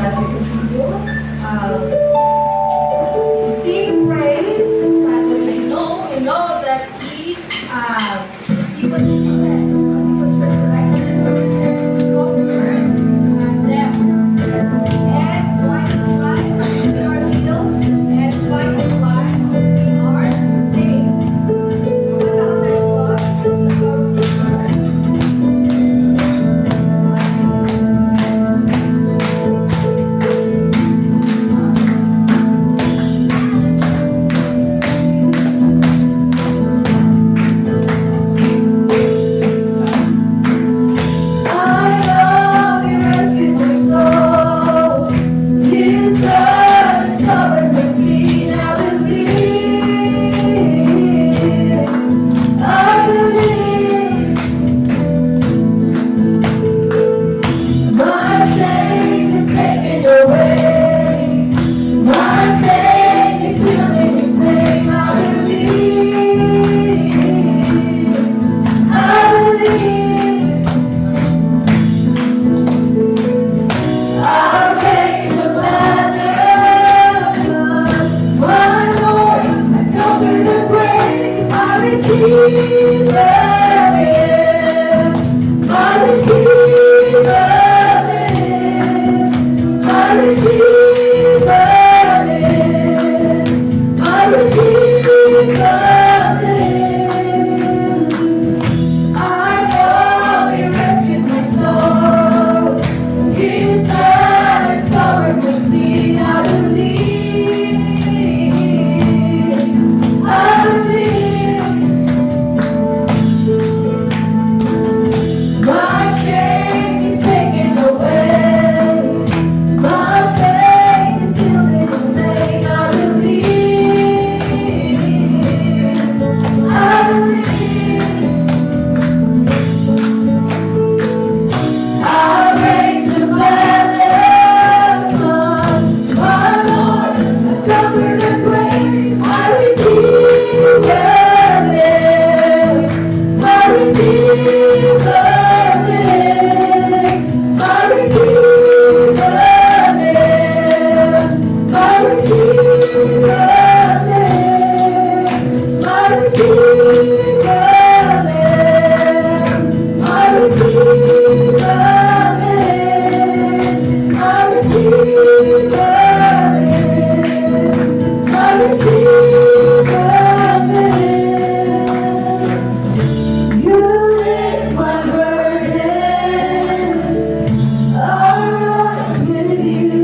As we continue, we sing praise. We know that he was innocent. He was resurrected from the dead to conquer death. And by his life, we are healed. And by his life, we are saved. Without that blood, the Lord will burn. I know He rescued my soul. His blood has covered my sin. I believe, my shame is taken away. My pain is healed in His name. I believe. I'll praise the banner. My Lord has conquered the grave. My Redeemer lives. My Redeemer lives. My Redeemer lives. My Redeemer lives. I know He rescued my soul. His blood has covered my sin. I believe. My shame is taken away. My pain is healed in His name. I believe. I believe. I raise the banner, 'cause my Lord has conquered the grave. My Redeemer lives. My Redeemer lives. My Redeemer lives. My Redeemer lives. My Redeemer lives. My Redeemer lives. My Redeemer lives. My Redeemer lives. You lift my burdens. I'll rise with you.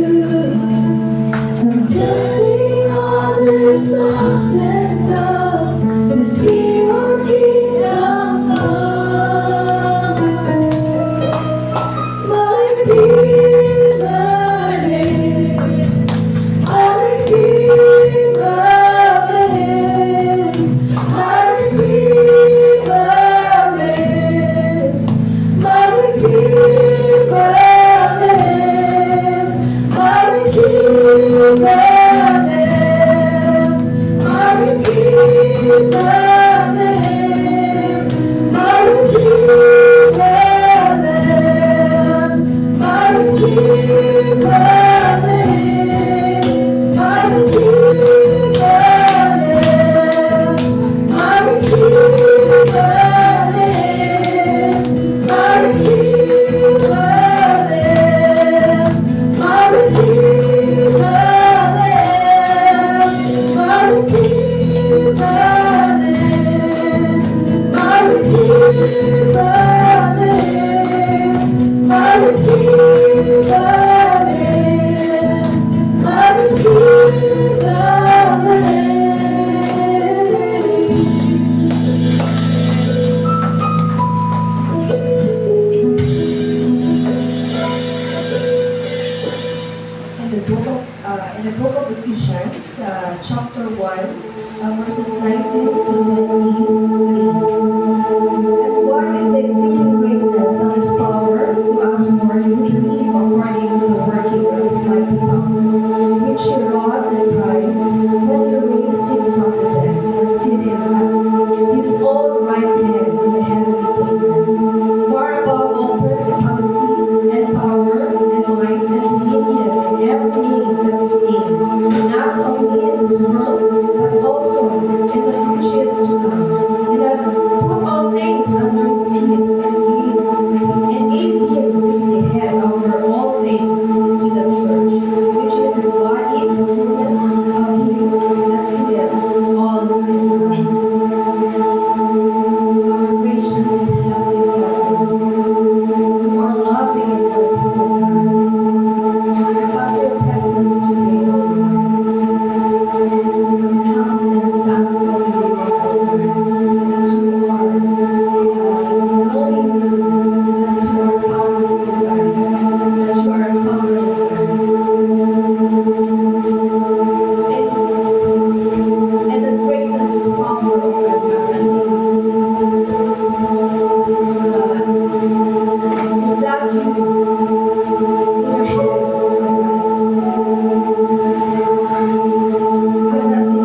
I'm dancing on this mountain top to see your kingdom come. My Redeemer lives. My Redeemer lives. My Redeemer lives. My Redeemer lives. My Redeemer lives. My Redeemer lives. My Redeemer lives. My Redeemer lives. My Redeemer lives. My Redeemer lives. My Redeemer lives. My Redeemer lives. My Redeemer lives. My Redeemer lives. My Redeemer lives. My Redeemer in the book of Ephesians, chapter 1, verses 19 to 23. And what is the exceeding greatness of His power to us who are who believe according to the working of His mighty power, which He wrought in Christ when He raised Him from the dead and seated Him at His own right hand in the heavenly places, far above all principality your hands, my God. Para sa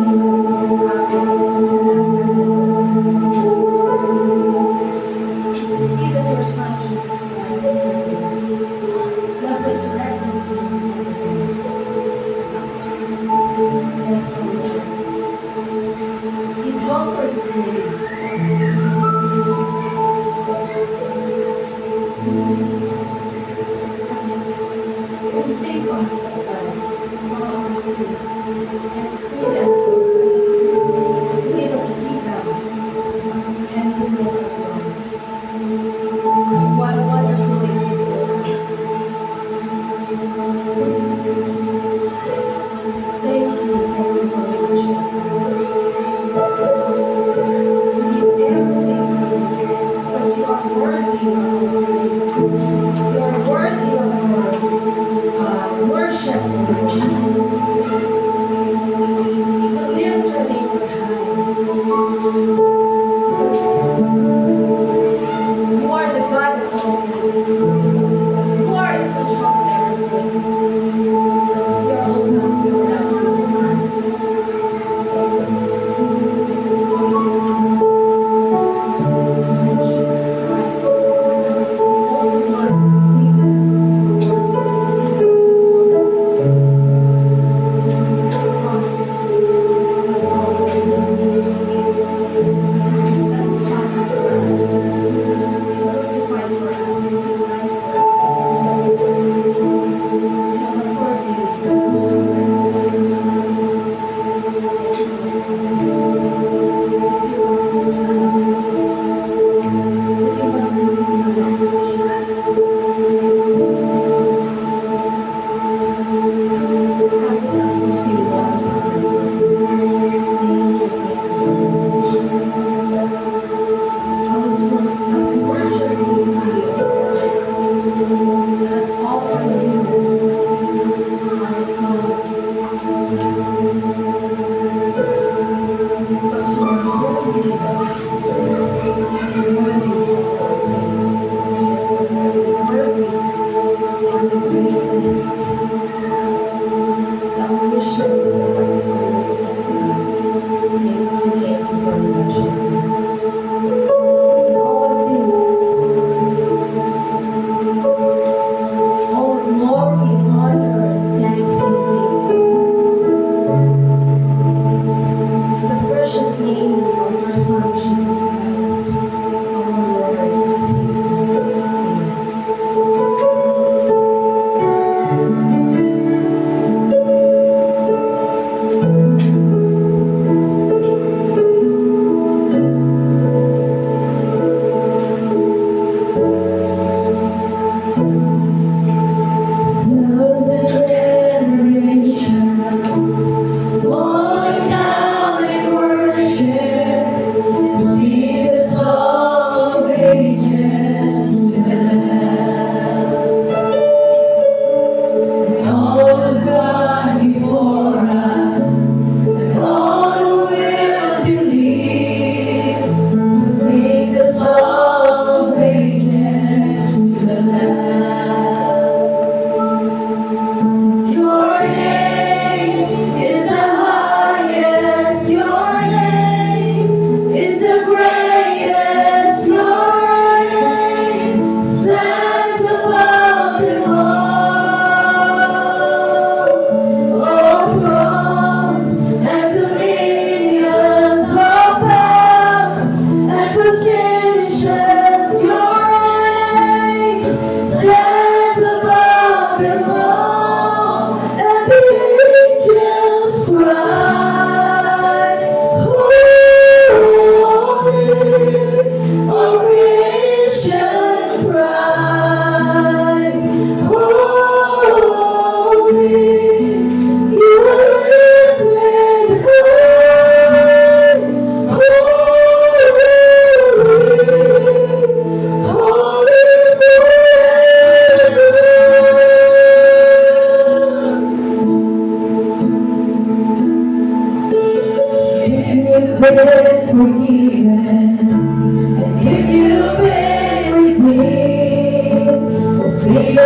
even your Son, Jesus Christ, you have resurrected him. Yes, Lord. You conquered the grave. You save us, O God, from our sins and freed us, O God, to give us freedom and goodness of life. What a wonderful it is, O God. Thank you for worship. We give everything to you because you are worthy of our praise. You are worthy of our worship, Lord. We lift your name on high because you are the God of all things. You are in control of everything. We are all nothing without you. Jesus Christ, only one who saved us from our sins. The cross of Calvary that suffered for us, crucified for us, died for us. And on the fourth day, he was resurrected. Yes, Lord. To give us eternal life, to give us new life. Having a crusade on thank you, as we worship you today, O Lord, let us offer you our song because you are holy and worthy of our praise. Yes, Lord, worthy of the greatest that we worship you for your thank you very much. All of this, all glory and honor and thanksgiving in the precious name of your Son, Jesus Christ, our Lord and Savior. Amen.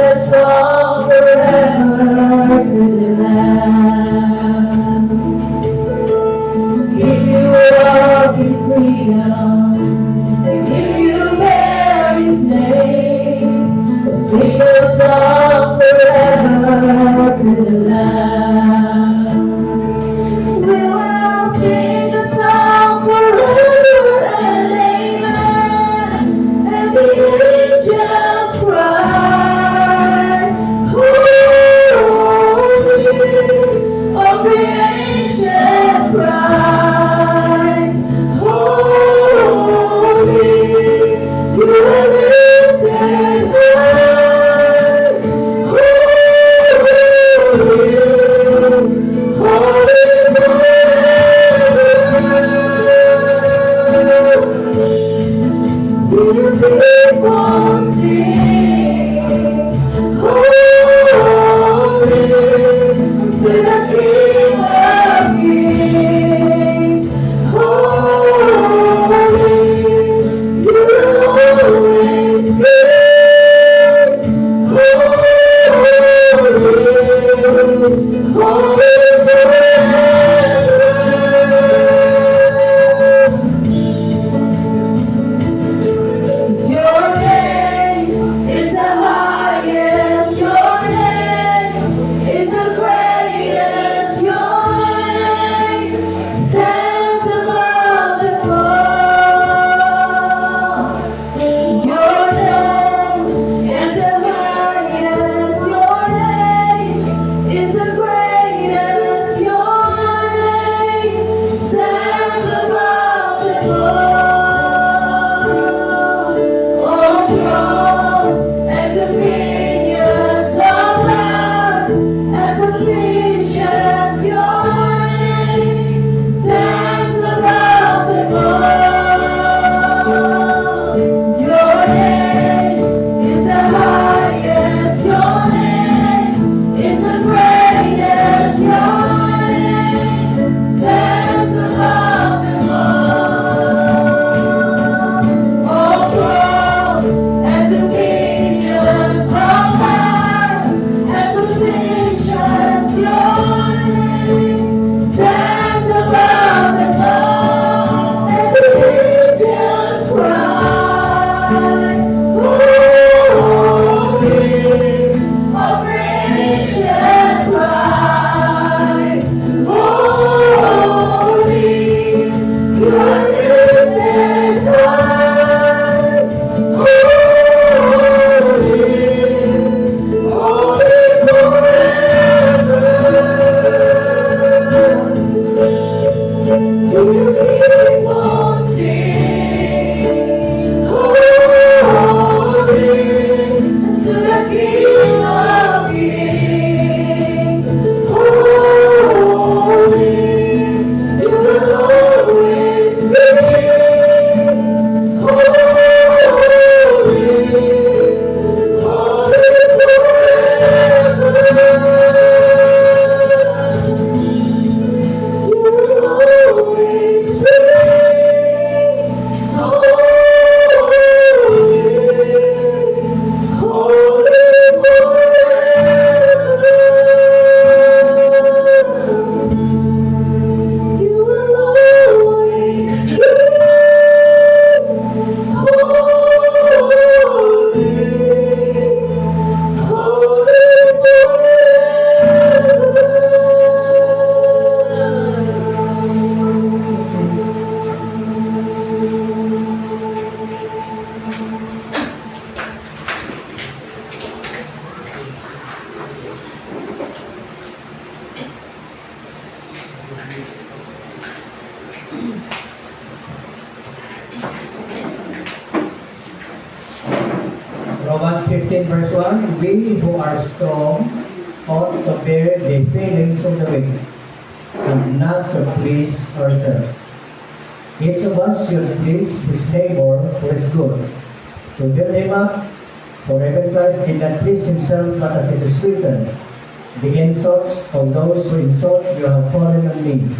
a song forever to the Lamb. If you walk in freedom, and if you bear His name, we'll sing a song forever to the Lamb. We will sing the song forever and amen, and the angels cry, holy, all creation cries, holy, you are lifted high, holy, people sing, holy, to the King of Kings, holy, you will always be, holy forever. 'Cause your name is the highest, your name is the greatest, your name stands above them all. Your name is the highest, your name is the greatest, your name stands above them all thrones and dominions, all powers and positions, your name stands above them all. Your name is the highest, your name is the greatest, your name stands above them all thrones and dominions, all powers and positions, your name stands above them all, and the angels cry, holy, all creation cries, holy, you are lifted high, holy, holy forever. You people sing, holy, to the King of Kings, holy, you will always be, holy, holy forever. You will always be, holy, holy forever. You will always be, holy, Romans 15 verse 1, we who are strong ought to bear the feelings of the weak and not to please ourselves. Each of us should please his neighbor for his good, to build him up, for even Christ did not please himself, but as it is written, the insults of those who insult you have fallen on me.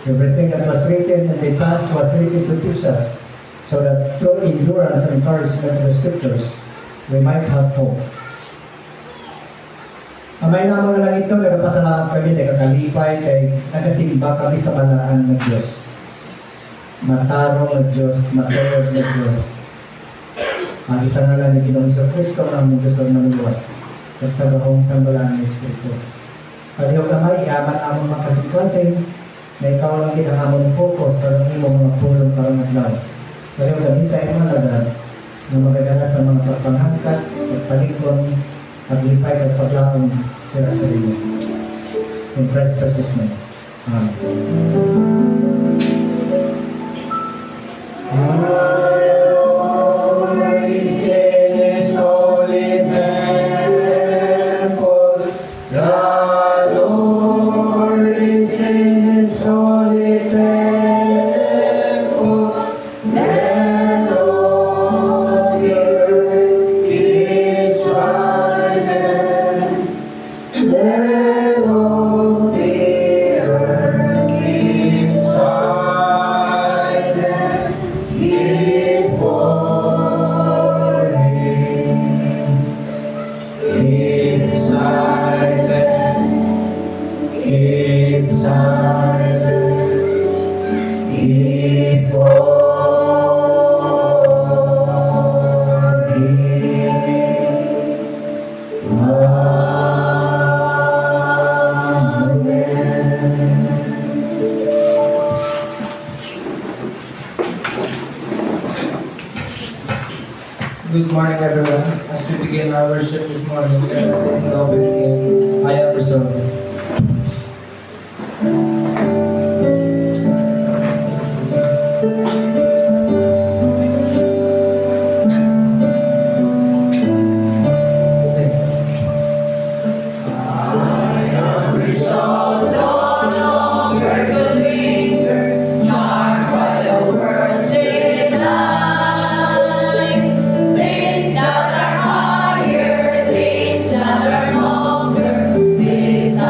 Everything that was written in the past was written to teach us, so that through endurance and encouragement of the Scriptures, we might have hope. Amay na mga lang ito, nagpasalamat kami, nagkakalipay, kay nagasimba kami sa balaan ng Diyos. Matarong ng Diyos, matulog ng Diyos. Ang isa nga lang ni Ginoong Iso Cristo na mong gusto na maluwas. At sa bahong sambalaan ng Espiritu. Paliw kamay, iaman among mga kasitwasyon, na ikaw lang kinangamon focus, karang imo mga pulong karang adlaw. Paliw kami tayo malagad, na magagala sa mga pagpanghangkat, pagpalikon, paglipay at paglaong kaya sa iyo. In Christ Jesus name. Amen. Good morning, everyone. As we begin our worship this morning, let us sing the opening hymn, I Am Resolved. Things that are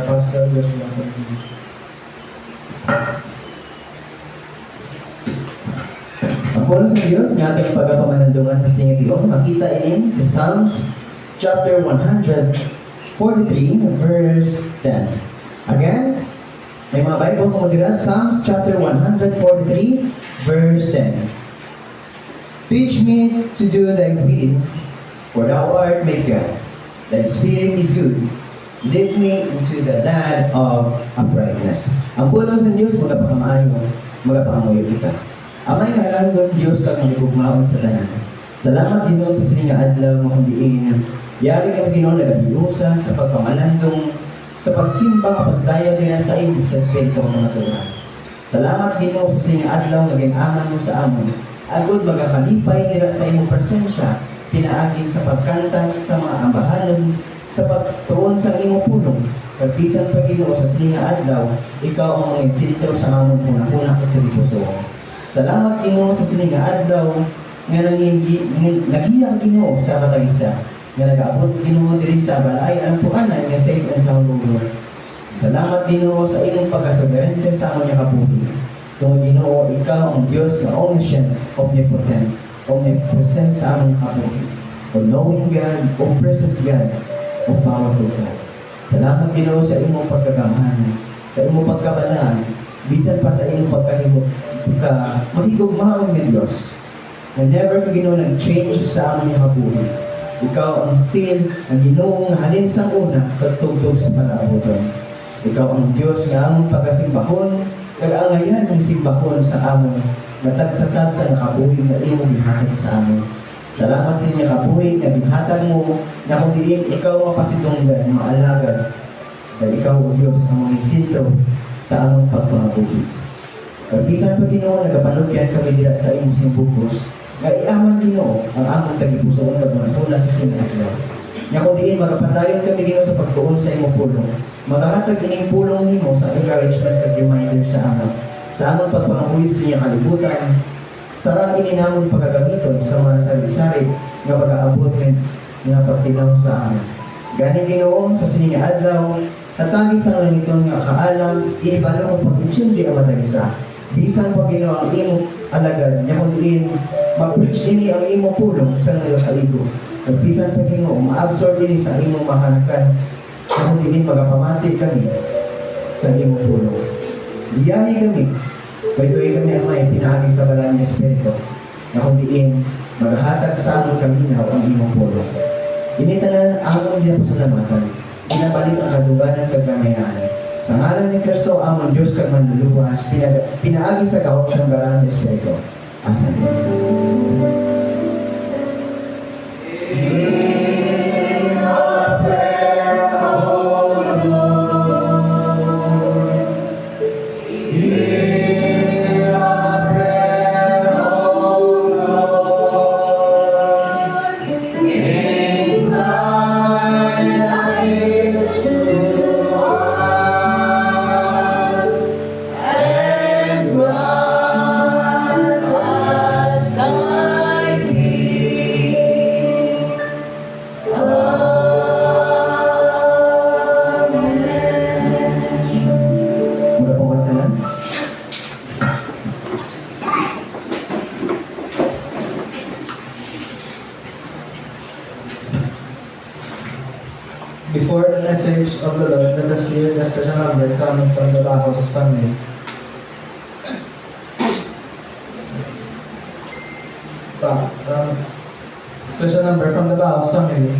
Pastor Joshua. Ang puno sa Diyos nga ating pagkapamanandungan sa singitiong makita ini sa Psalms chapter 143 verse 10. Again, may mga Bible kung dira, Psalms chapter 143 verse 10. Teach me to do thy will, for thou art my God. Thy spirit is good. Lead me into the land of uprightness. Ang puno sa Diyos, magpapamaayo, magpapamuyo kita. Amay ngalan Diyos kag magugmaon sa tanan. Salamat Ginoo sa sininga adlaw mo kung diin. Yari kang Ginoo nagabiusa sa pagpamalandong sa pagsimba pagdaya nila sa imo sa espiritu ng natural. Salamat Ginoo sa sininga adlaw naging aman mo sa amon. Agud magakalipay nila sa imong presensya, pinaagi sa pagkanta sa mga ambahanon, sa pagtuon sa imong pulong. Pagbisan pa Ginoo sa sininga adlaw, ikaw ang mga sentro sa among punakuna at puso. Salamat Ginoo sa sininga adlaw nga nagiyang Ginoo sa katagisa nga nag-abot Ginoo diri sa balay ang puanan nga safe and sound Lord. Salamat Ginoo sa imong pagkasoberente sa among kabuhi. Kung Ginoo ikaw ang Dios na omniscient, omnipotent, omnipresent sa among kabuhi. O knowing God, o present God, o powerful God. Salamat Ginoo sa imong pagkagamahan, sa imong pagkabalaan, bisan pa sa imong pagkahimot ka mahigugmaon ng Diyos. Na never ka Ginoo nag-change sa among kabuhi. Ikaw ang still, ang Ginoong halin sa una, kagtugtog sa palaabuton. Ikaw ang Diyos nga among pagkasimbahon, kag-angayan ang simbahon sa amon, matag-satag sa nakabuhi na imong bihatag sa amon. Salamat sa inyo kabuhi na bihatag mo, na kung diin ikaw mapasidunggan, maalagad, dahil ikaw ang Diyos ang mga sentro sa among pagpangabuhi. Pagbisan pa Ginoo nagapanugyan kami dira sa imong simbugos, nga iaman Ginoo ang among tagipusoon pagmanapula sa sinadlaw. Nga kung diin magapadayon kami Ginoo sa pagtuon sa imong pulong, magahatag ining pulong nimo sa encouragement kag reminder sa amon. Sa among pagpangabuhi sa inyong kalibutan, sara ini namon pagagamiton sa mga sari-sari nga pag-aabot nga pagtilaw sa amon. Gani Ginoo sa sininga adlaw, tatagi sa langiton nga kaalam, ibalo ko pag-intindi ang matagisa. Bisan pa Ginoo ang imong alagad, nya kung diin mag-preach ini ang imong pulong sa nagakaligo. Bisan pa Ginoo ma-absorb ini sa imong mahanakan, nya kung diin magapamati kami sa imong pulong. Diyahi kami, pwede kami ang may pinahagi sa balang ng Espiritu, na kung diin maghatag sa among kaminaw ang imong pulong. Initanan among diya pasalamatan, pinabalik ang kaduganan kag kamayan. Sa ngalan ni Kristo, among Diyos kag manluluwas, pinaagi sa kahop siyang garang Espiritu. Amen. Before the message of the Lord, let us hear the special number coming from the Bacos family. Special number from the Bacos family.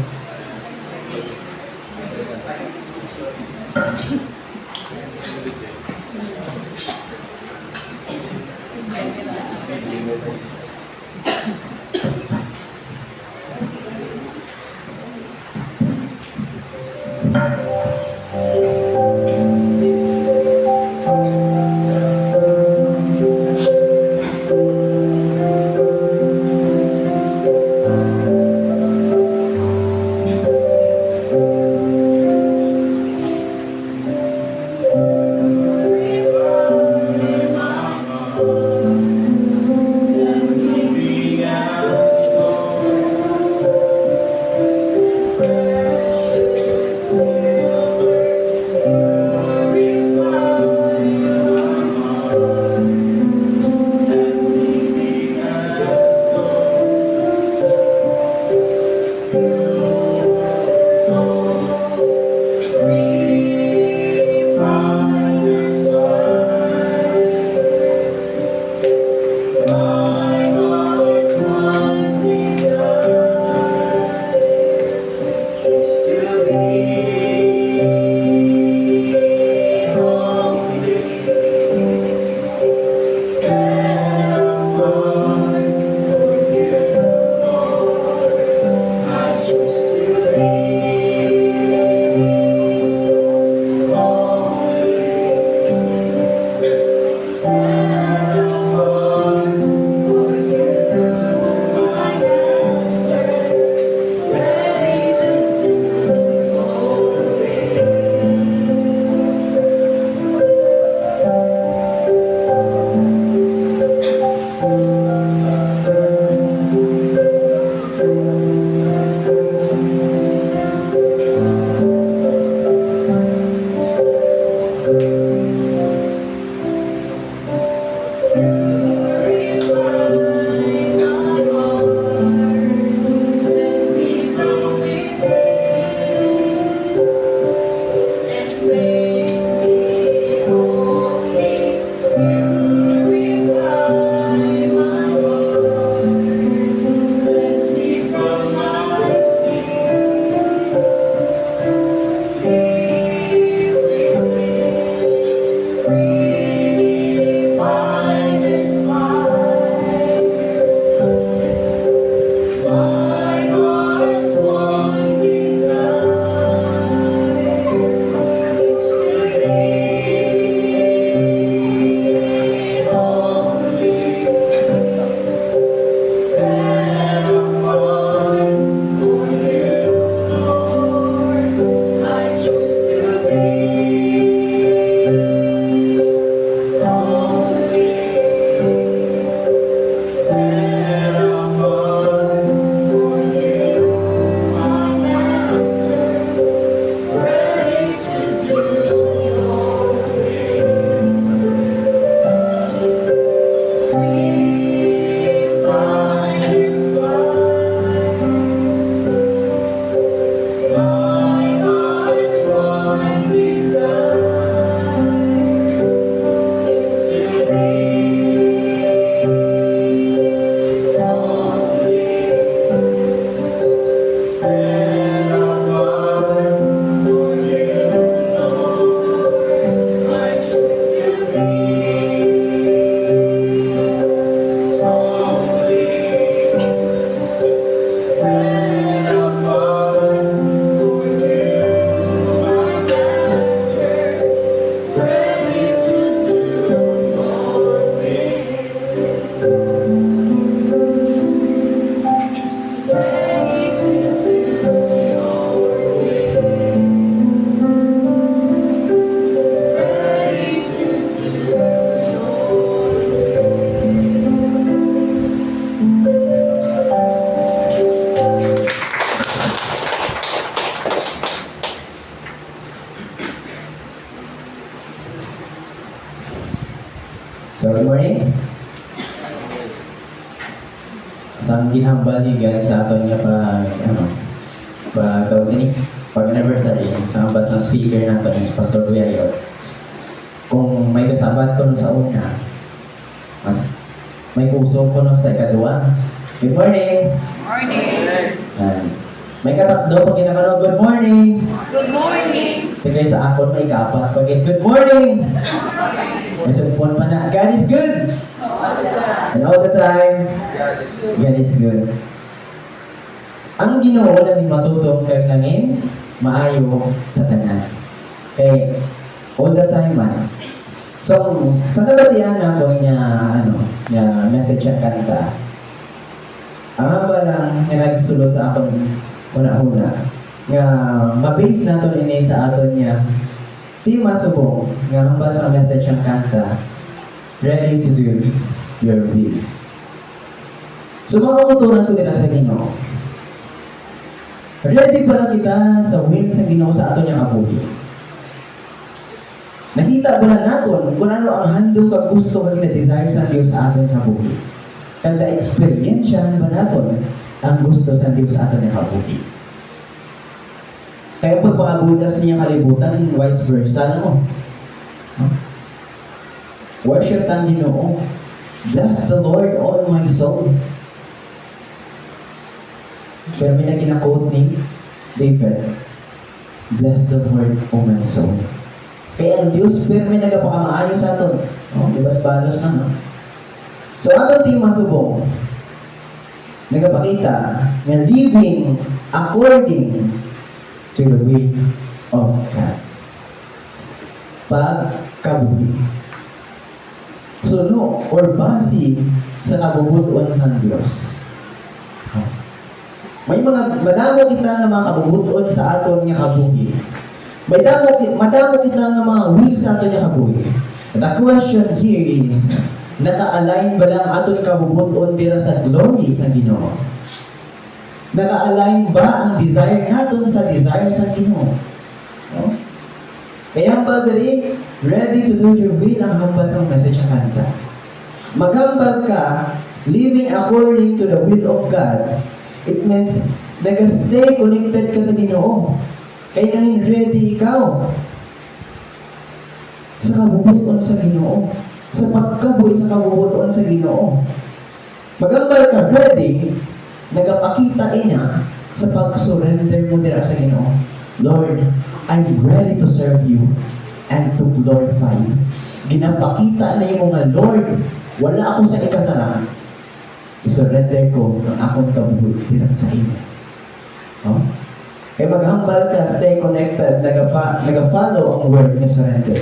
morning. Sa ginhambal ni guys sa aton nga pag anniversary sa hambal sa speaker nato is Pastor Guyayo. Kung may kasabat ko nun sa una, mas may puso ko nun sa ikadua. Good morning! May katatlo pag ginakano, good morning! Good morning! Kaya sa akon may kapat pag good morning! May sugpon pa na, God is good! And all the time, God is good. Ang Ginoo lang matutong kag nangin maayo sa tanan. Kay all the time man. So, sa nabalian ako nga message ang kanta. Ang hamba lang nga nagsulod sa akon una-una nga mabase nato ini sa aton niya di masubong nga hamba sa message ang kanta, ready to do your will. So mga uturan ko nila sa Ginoo. Ready pala kita sa will sa Ginoo sa aton niyang kabuhi. Nakita ba na naton kung ano ang handog kag gusto kag desire sa Dios sa aton kabuhi. Kada experience ba naton ang gusto sa Dios sa aton niyang kabuhi. Kaya pag pangabutas niya kalibutan, vice versa, worship ang Ginoo. Bless the Lord, all my soul. Pero may nagina-quote ni David, bless the Lord, O my soul. Kaya ang Diyos, pero may nagapakamaayos sa aton. Libas-balos na, no? So, aton ting masubong, nagapakita na living according to the will of God. Pagkabuhi. Suno or base sa kabubutuan sa Diyos. May madamo kita nga mga kabubutuan sa aton nga kabuhi. Madamo kita nga mga will sa aton nga kabuhi. The question here is, naka-align ba lang aton kabubutuan dira sa glory sa Ginoo? Naka-align ba ang desire naton sa desire sa Ginoo? No? Kaya hambal diri, ready to do your will ang hambal sa message ang kanta. Maghambal ka, living according to the will of God. It means, nag-stay connected ka sa Ginoo. Kaya nanging ready ikaw sa kabubutuan sa Ginoo. Sa pagkabuhi sa kabubutuan sa Ginoo. Maghambal ka, ready, nagapakita ina sa pag-surrender mo dira sa Ginoo. Lord, I'm ready to serve you and to glorify you. Ginapakita na yung mga Lord, wala ako sa ikasara. I-surrender ko ang akong kabuhi dira sa iyo. No? Kaya maghambal ka, stay connected, nag-follow ang word na surrender.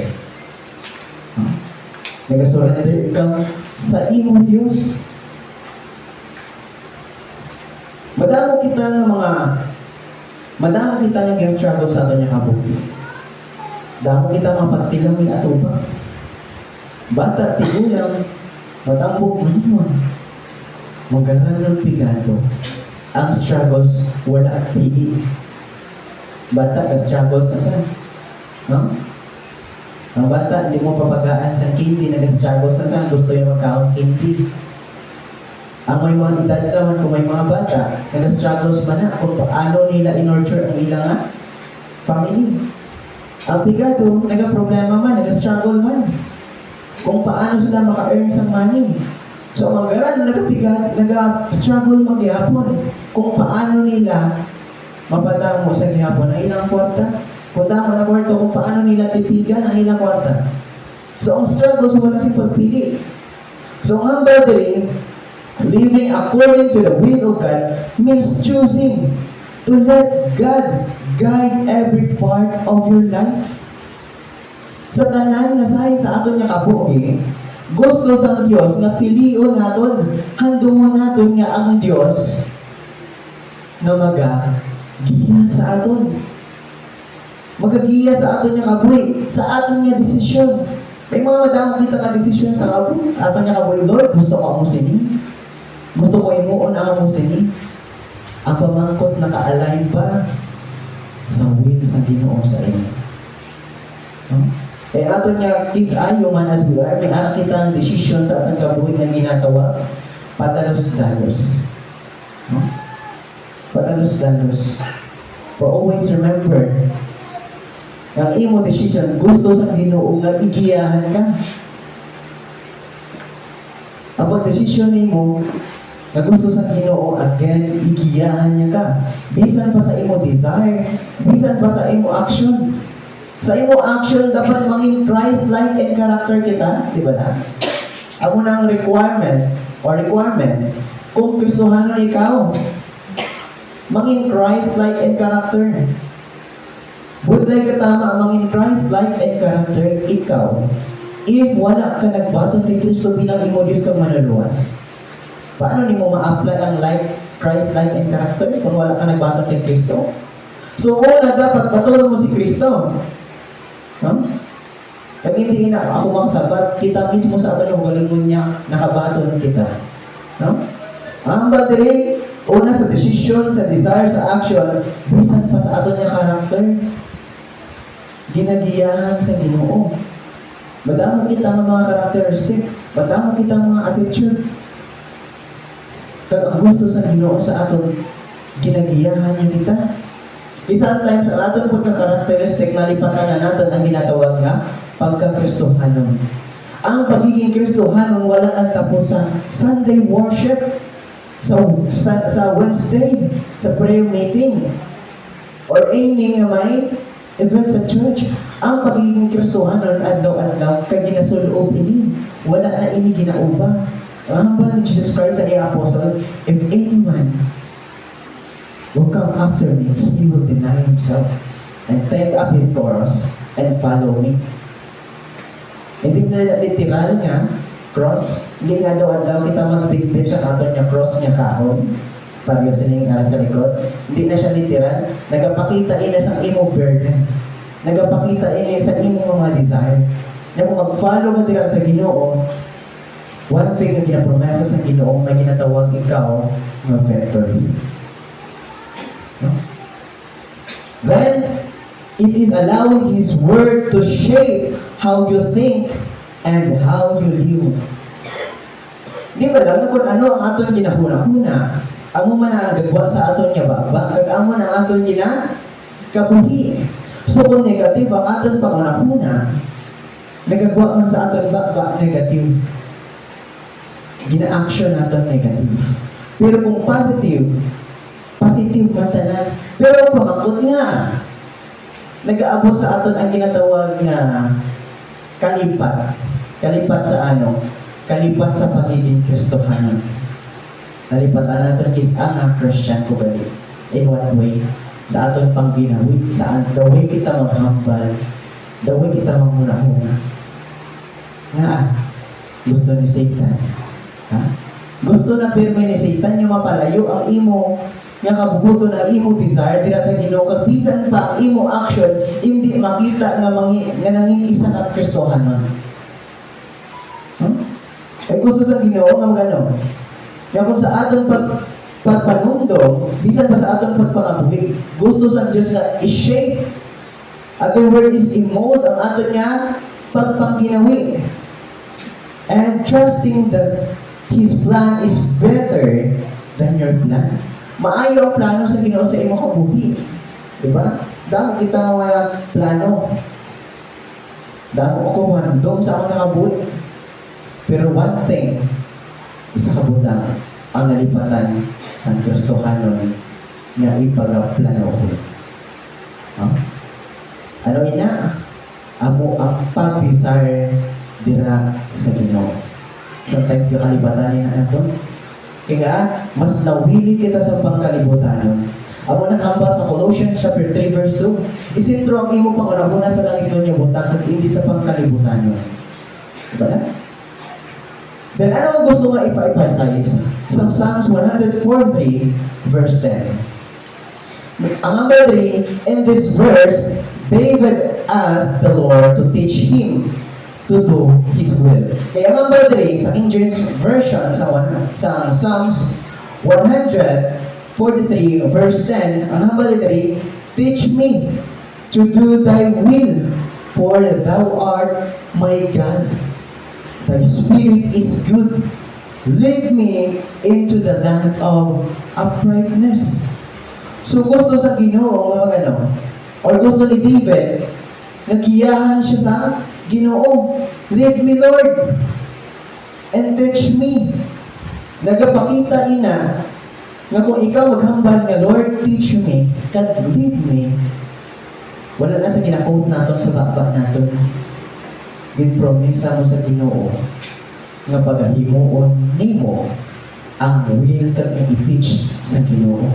Nag-surrender ka sa imong Diyos. Madamo kita nga struggle sa ato niya kabuhi. Damo kita mapagtilang ni atuba. Bata, tigulang, matambok maniwan. Magalang pigato. Ang struggles, wala at pili. Bata, ka-struggles na saan? No? Ang bata, hindi mo papagaan sa candy, nag-struggles na saan? Gusto yung magkaon candy. Ang may mga edad naman, kung may mga bata, nag-struggles ba na kung paano nila in-nurture ang ilang family. Ang pigado, nag-problema man, nag-struggle man. Kung paano sila maka-earn sa money. So, ang garan, nag-struggle mag-ihapon. Kung paano nila mapadamo sa gihapon ang ilang kwarta. Kung tama na kwarta, kung paano nila titigan ang ilang kwarta. So, ang struggles, wala si pagpili. So, ang hambal diri, living according to the will of God means choosing to let God guide every part of your life. Sa tanan nga say sa aton nga kabuhi, gusto sa Dios nga pilion naton, handumon naton nga ang Dios na magagiya sa aton. Magagiya sa aton nga kabuhi, sa aton nga desisyon. May mga madamo kita ka desisyon sa kabuhi. Aton nga kabuhi, Lord, gusto ko mo sini. Gusto ko imuon ang mo sini. Ang pamangkot naka-align ba sa will sa Ginoo sa iyo? No? Eh ato niya kisayo man as we are, may ara kitang decision sa atong kabuhi nga ginatawa patalos-dalos. No? Patalos-dalos. But always remember, ang imo decision gusto sa Ginoo nga igiyahan ka. Ang decision nimo na gusto sa Ginoo again igiyahan niya ka. Bisan pa sa imo desire, bisan pa sa imo action. Sa imo action, dapat maging Christ-like in character kita, di ba na? Ako ng requirement or requirements, kung Kristohanon ikaw, maging Christ-like in character. Budlay ka tama, maging Christ-like in character, ikaw. If wala ka nagbato kay Kristo bilang imo Diyos kang manuluwas, paano ni mo ma-apply ang Christ-like in character kung wala ka nagbato kay Kristo? So, una dapat patuloy mo si Kristo. No? Kag hindi na ako magsabat, kita mismo sa ato yung galingon niya, nakabaton kita. No? Ang battery, una sa decision, sa desire, sa action, bisan pa sa ato niya character, ginagiyahan sa Ginoo. Madamo kita ng mga characteristic, madamo kita ng mga attitude. Kag ang gusto sa Ginoo sa aton, ginagiyahan niya kita. Isang times ang aton pagka-karakteristik nalipatan na natin ang ginatawag nga pagka-Kristohanon. Ang pagiging Kristohanon wala nang tapos sa Sunday worship, sa Wednesday, sa prayer meeting, or any nga may event sa church. Ang pagiging Kristohanon adlaw-adlaw kay ginasulob ini, wala na ini ginauba. Ang hambal ni Jesus Christ sa iya apostle, if anyone will come after me, he will deny himself and take up his cross and follow me. Hindi na literal nga, cross, hindi nga daw kita magbitbit sa ato niya cross niya kahon, pareho sa nga sa likod. Hindi na siya literal, nagapakita ina sa imo burden, nagapakita ina sa imo mga desire. Na kung mag-follow ka dira sa Ginoo, one thing na ginapromesa sa Ginoo, may ginatawag ikaw ng victory. No? Then, it is allowing His Word to shape how you think and how you live. Di ba lang, kung ano ang aton ginahuna-huna, amo man ang gagwa sa aton niya baba, kag amo na aton gina kabuhi. So kung negative ang aton pangunahuna, nagagwa man sa aton baba, negative. Gina-action naton negative. Pero kung positive man tanan. Pero pamangkot nga, nag-aabot sa aton ang ginatawag na kalipat. Kalipat sa ano? Kalipat sa pagiging Kristohanon. Nalipatan natin is ang Christian ko balik. In what way? Sa aton pang binawi. Saan? The way kita maghambal. The way kita mamuna-huna. Nga, gusto ni Satan. Ha? Gusto na pirme ni Satan yung mapalayo ang imo nga kabubuto na imo desire dira sa Ginoo kag bisan pa ang imo action hindi makita nga nanging isa ka Kristohanon. Kay gusto sa Ginoo nga magano. Kaya kung sa aton pagpanungdong, bisan pa sa aton pagpangabuhi, gusto sa Dios nga i-shape, other word is i-mold ang aton nga pagpangginawi. And trusting that His plan is better than your plan. Maayo ang plano sa Ginoo sa imong kabuhi. Diba? Damo kita mga plano. Damo ako handom sa akong nakabuhi. Pero one thing, isa kabutang ang nalipatan sa Kristohanon na ipagaplano ko. Huh? Ano ina? Amo ang pag-desire dira sa Ginoo. Sometimes kalibatan niya na ito. Kaya, mas nawili kita sa pangkalibutanon. Amo nang hamba sa Colossians chapter 3 verse 2. Isintro ang imo pangunahuna sa langit niya butang at hindi sa pangkalibutanon. Diba na? Then ano ang gusto nga ipa-emphasize? Sa Psalms 143 verse 10. Ang number 3, in this verse, David asked the Lord to teach him to do His will. Kaya ang number 3, sa King James Version, sa Psalms 143 verse 10, ang number 3, teach me to do Thy will, For thou art my God. Thy spirit is good. Lead me into the land of uprightness. So gusto sa Ginoo nga magano, or gusto ni David, nagiyahan siya sa Ginoo. Lead me, Lord, and teach me. Nagapakita ina nga kung ikaw maghambal nga, Lord, teach me, God, lead me. Wala na sa ginakot naton sa baba naton. Ginpromisa mo sa Ginoo nga pagahimuon nimo ang will kag i-teach sa Ginoo.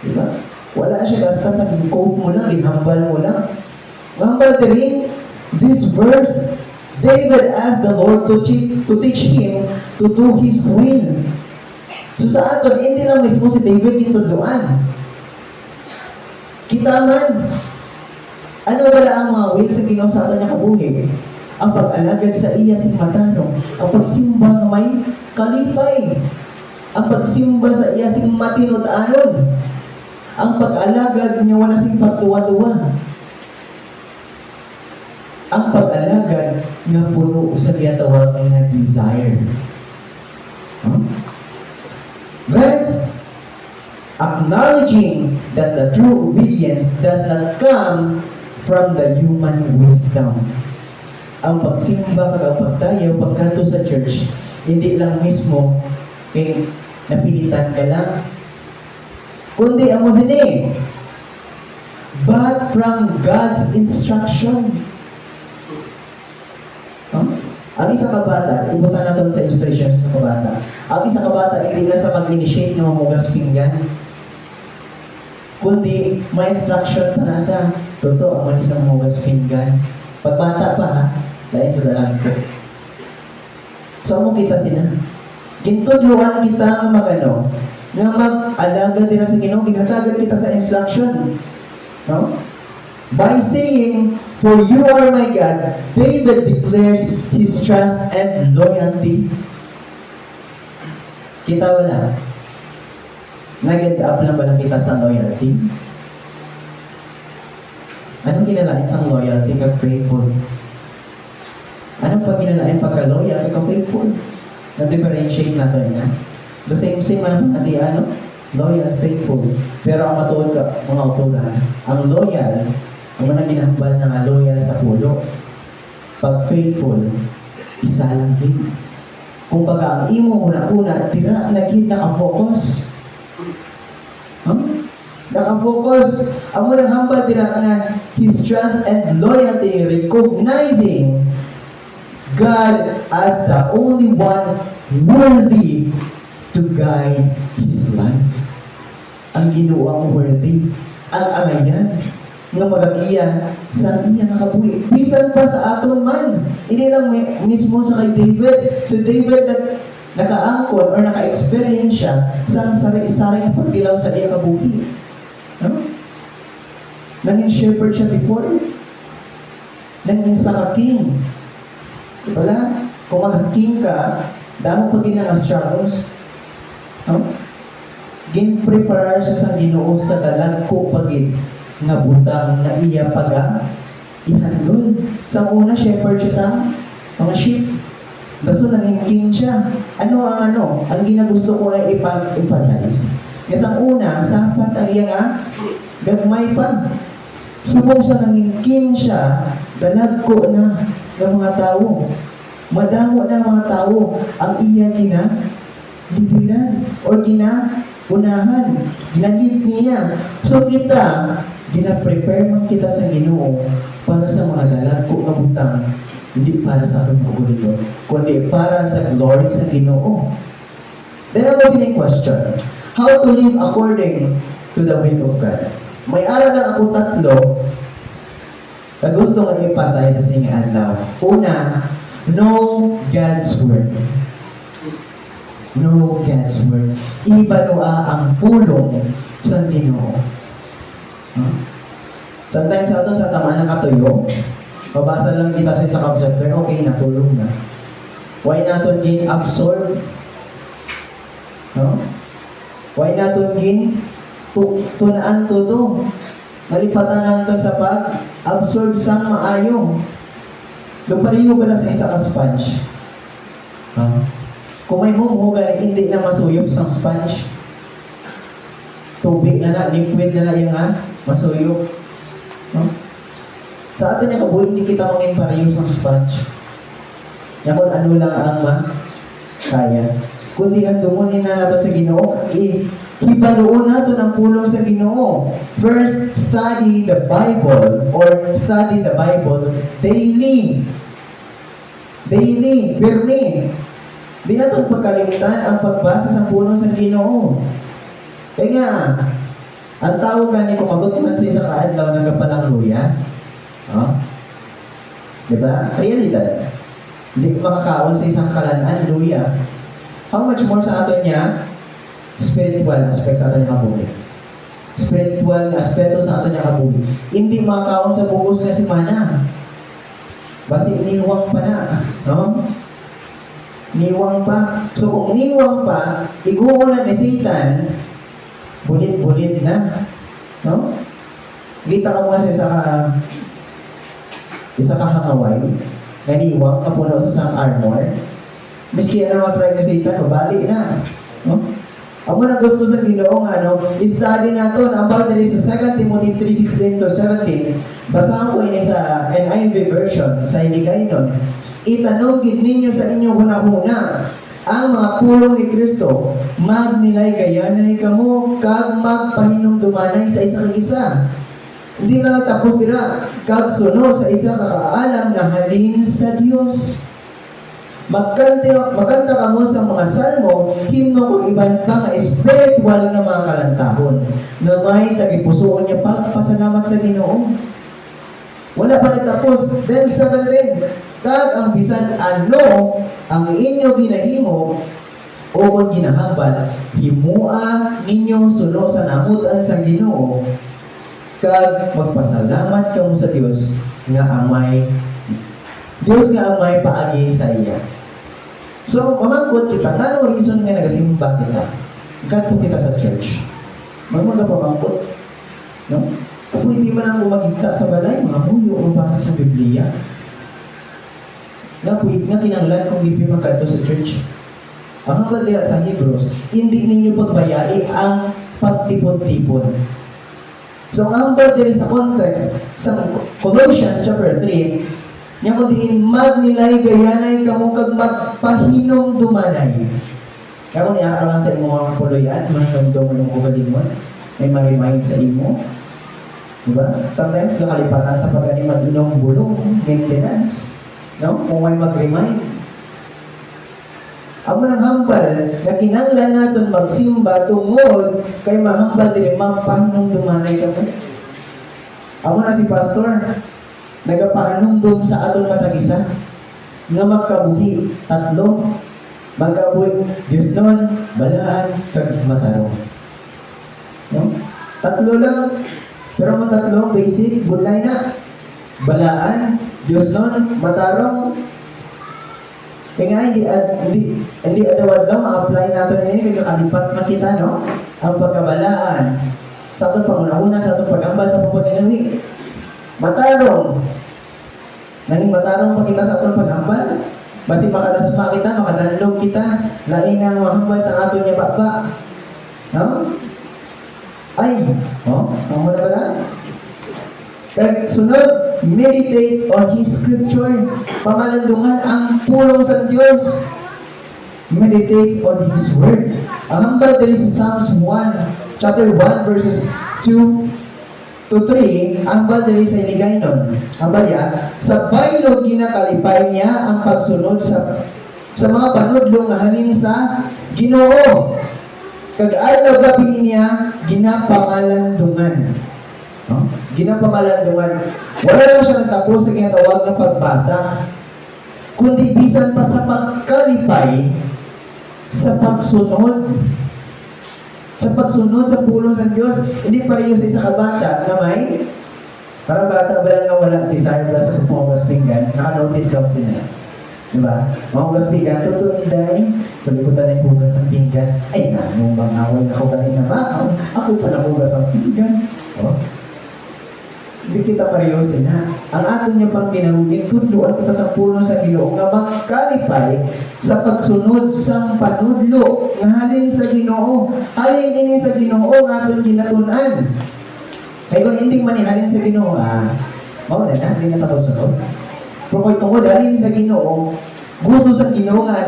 Diba? Wala siya basta sa ginquote mo lang, ginhambal mo lang. Number 3, this verse, David asked the Lord to teach him to do His will. So sa aton, hindi lang mismo si David gitudloan. Kita man, ano wala ang mga will sa Ginoo sa aton nga kabuhi? Ang pag-alagad sa iya si matanong, ang pagsimba nga may kalipay, ang pagsimba sa iya si matinod-anon, ang pag-alagad nga wala sing pagtuwa-tuwa, ang pag-alagad nga puno sa giyatawag nga desire. Then, acknowledging that the true obedience does not come from the human wisdom. Ang pagsimba kag pagtayaw pagkanto sa church, hindi lang mismo kay napilitan ka lang, kundi amo sini, but from God's instruction. Ang isa ka bata, ibutan natin sa illustration sa kabata. Ang isa ka bata, hindi na sa mag-initiate ng mamugas pinggan, kundi may instruction pa na sa totoo ang isang mamugas pinggan. Pagbata pa ha, dahil sa dalang ko. So, mo kita sila. Gintudluan kita ng magano, nga mag-alaga din sa Ginoo, ginatagad kita sa instruction. No? By saying, "For you are my God," David declares his trust and loyalty. Kita wala? Nag-end up lang ba lang kita sa loyalty? Anong kinalain sa loyalty kag faithful? Anong pag kinalain pagka-loyal kag faithful? Na-differentiate natin na. The same man natin ano? Loyal, faithful. Pero ang matuod ka, mga autora, ang loyal, ang mga ginahambal na nga loyal sa pulo. Pag faithful, isa lang din. Kung baga ang imo una-una, tira, naka-focus. Naka-focus. Ang mga hambal tira nga, his trust and loyalty, recognizing God as the only one worthy to guide his life. Ang Ginoo ang worthy, ang angayan, nga mag-iya sa iya nakabuhi. Bisan pa sa aton man. Hindi lang mismo sa kay David. Si David naka-angkon or naka-experience siya sa sari-sari na pagdilaw sa iya kabuhi. No? Nanging shepherd siya before. Nanging sa king. Wala? Kung mag-king ka, damo pa ginang struggles. No? Gin-prepare siya sa Ginoo sa dalag ko pagid nga butang na iya paga ihandol. Sa una, shepherd siya sa mga sheep. Basta naging king siya. Ang ginagusto ko ay emphasize. Kasi ang una, sapat ang iya nga, gagmay pa. Subong sa naging king siya, dalag ko na ng mga tao. Madamo na mga tao ang iya libiran or unahan, ginalid niya. So kita, gina-prepare man kita sa Ginoo para sa mga dalag ko nga butang, hindi para sa atong pagulito, kundi para sa glory sa Ginoo. Then ako sining question, how to live according to the will of God? May aral lang ako tatlo na gusto ko i-pasay sa sining adlaw. Una, know God's word. Know God's word. Ibalua ang pulong sa Ginoo. Sometimes sa ito, sa tama ng katuyo, babasa lang kita sa isang chapter, okay, natulong na. Why natin gin-absorb? No? Why natin tunaan to? Nalipatan natin sa pag-absorb sang maayo. Lumpariyo ba na sa isa ka sponge? Kung may mumuhuga, hindi na masuyop sa sponge. Tubig na liquid na yung masuyop. Sa atin yung kabuhi, hindi kita mangin pareho sa sponge. Yan kung ano lang ang kaya. Kundi ang dumunin na natin sa Ginoo, ibaluon natin ang pulong sa Ginoo. First, study the Bible or study the Bible daily. Daily, birni. Di natin pagkalimutan ang pagbasa sa pulong sa Ginoo. Kaya nga, ang tao ka ni kumagot man sa isang kaadlaw ng kapalang luya. Diba? Realidad. Hindi makakaon sa isang kalanaan, luya. How much more sa atin niya? Spiritual aspect sa atin niya kabuhi. Spiritual aspeto sa atin niya kabuhi. Hindi makakaon sa bugos na semana. Basi iniwang pa na. Niwang pa. So kung niwang pa, iguunan ni Satan, bulit-bulit na. Kita ko nga sa isa ka hangaway, naniwang, kapuno sa isang armor. Miski ano matry na Satan, mabali na. Ako na gusto sa Ginoo i-study natin ang pagdali sa 2 Timothy 3:16-17. Basahan ko ini sa NIV version, sa Hiligaynon. Itanong ninyo sa inyo hunahuna ang mga pulong ni Kristo, magnilay gayanay kamo, kag magpahinumdumanay sa isang isa. Hindi na natapos dira, kag suno sa isa kakaalam na halin sa Dios. Magkanta ka mo sa mga salmo, himno kung iban pa nga spiritual nga mga kalantahon, na may tagipusoon niya pagpasalamat sa Ginoo. Wala pa natapos. Then 17, kag ang bisan ano ang inyo ginahimo o kung ginahambal, himua ninyo suno sa namutan sa Ginoo, kag magpasalamat kamo sa Dios nga amay paagi sa iya. So, mamangkot kita, ano reason nga nagasimba kita? Kadto kita sa church. Magmaga pamangkot. No? Kung hindi man ang umagita sa balay, mga muyo o basa sa Biblia. Nga kinanglan kung hindi magkadto sa church. Ang hanggang diya sa Hebrews, hindi ninyo pagbayai ang pagtipon-tipon. So, ang hanggang diya sa context, sa Colossians chapter 3, nga kung diin magnilay gayanay kamo kag magpahinom dumanay. Kaya kung niya lang sa imo mga puloyan, mga kamdong ng ugalingon, may ma-remind sa imo. Diba? Sometimes nakalipatan kapag ani mag-inom bulong, maintenance. No? Kung may mag-remind. Ang mga hambal na kinanglan natin magsimba tungod kay mahambal din magpahinom dumanay kamo. Amo na si pastor, nagapaanumdum sa atong matagisa nga magkabuhi tatlo, magkabuhi Diyos nun, balaan, kag matarong. No? Tatlo lang, pero mga tatlo basic, bulay na. Balaan, Diyos nun, matarong. Kaya nga, hindi adawad lang, ma-apply natin yun, kaya kalipat makita, no? Ang pagkabalaan, sa atong pangunahuna, sa atong pagambal, sa pagpaginawi. Matarong. Nanging matarong pa kita sa atong paghambal. Basi makalasma kita, makadanlog kita. Lain ang mahambal sa aton niya baba. No? Ay, ang muna ba lang? Sunod, meditate on His Scripture. Pamalandungan ang pulong sa Diyos. Meditate on His Word. Ang hambal dali sa Psalms 1, chapter 1, verses 2 to 3, ang dali sa Hiligaynon. Ang balya, sa baylog ginakalipay niya ang pagsunod sa mga panudlong na halin sa Ginoo. Kag adlaw gabi niya ginapamalandungan. No? Ginapamalandungan. Wala lang siya natapos sa ginatawag na pagbasa, kundi bisan pa sa pagkalipay sa pagsunod. Sa pagsunod sa pulong sa Diyos, hindi pareho sa isa kabata na may parang bata ba lang na walang desire plus sa pumawas pinggan, naka-notice ka kasi na. Diba? Mahugas pinggan, totoo ni Day, paliputan na yung hugas ng pinggan. Ay, nung bang away na ako kanina ba? Ako pa nahugas ang pinggan. Hindi kita pareho sila. Ang ato niya pang kinahugin, tudloan kita sa puno sa Ginoo nga magkalipay sa pagsunod sa panudlo nga halin sa Ginoo. Halin ini sa Ginoo nga aton ginatun-an. Kaya kung hindi man halin sa Ginoo, mawala na, hindi na tapos sunod. Pero kung tungkol halin sa Ginoo, gusto sa Ginoo nga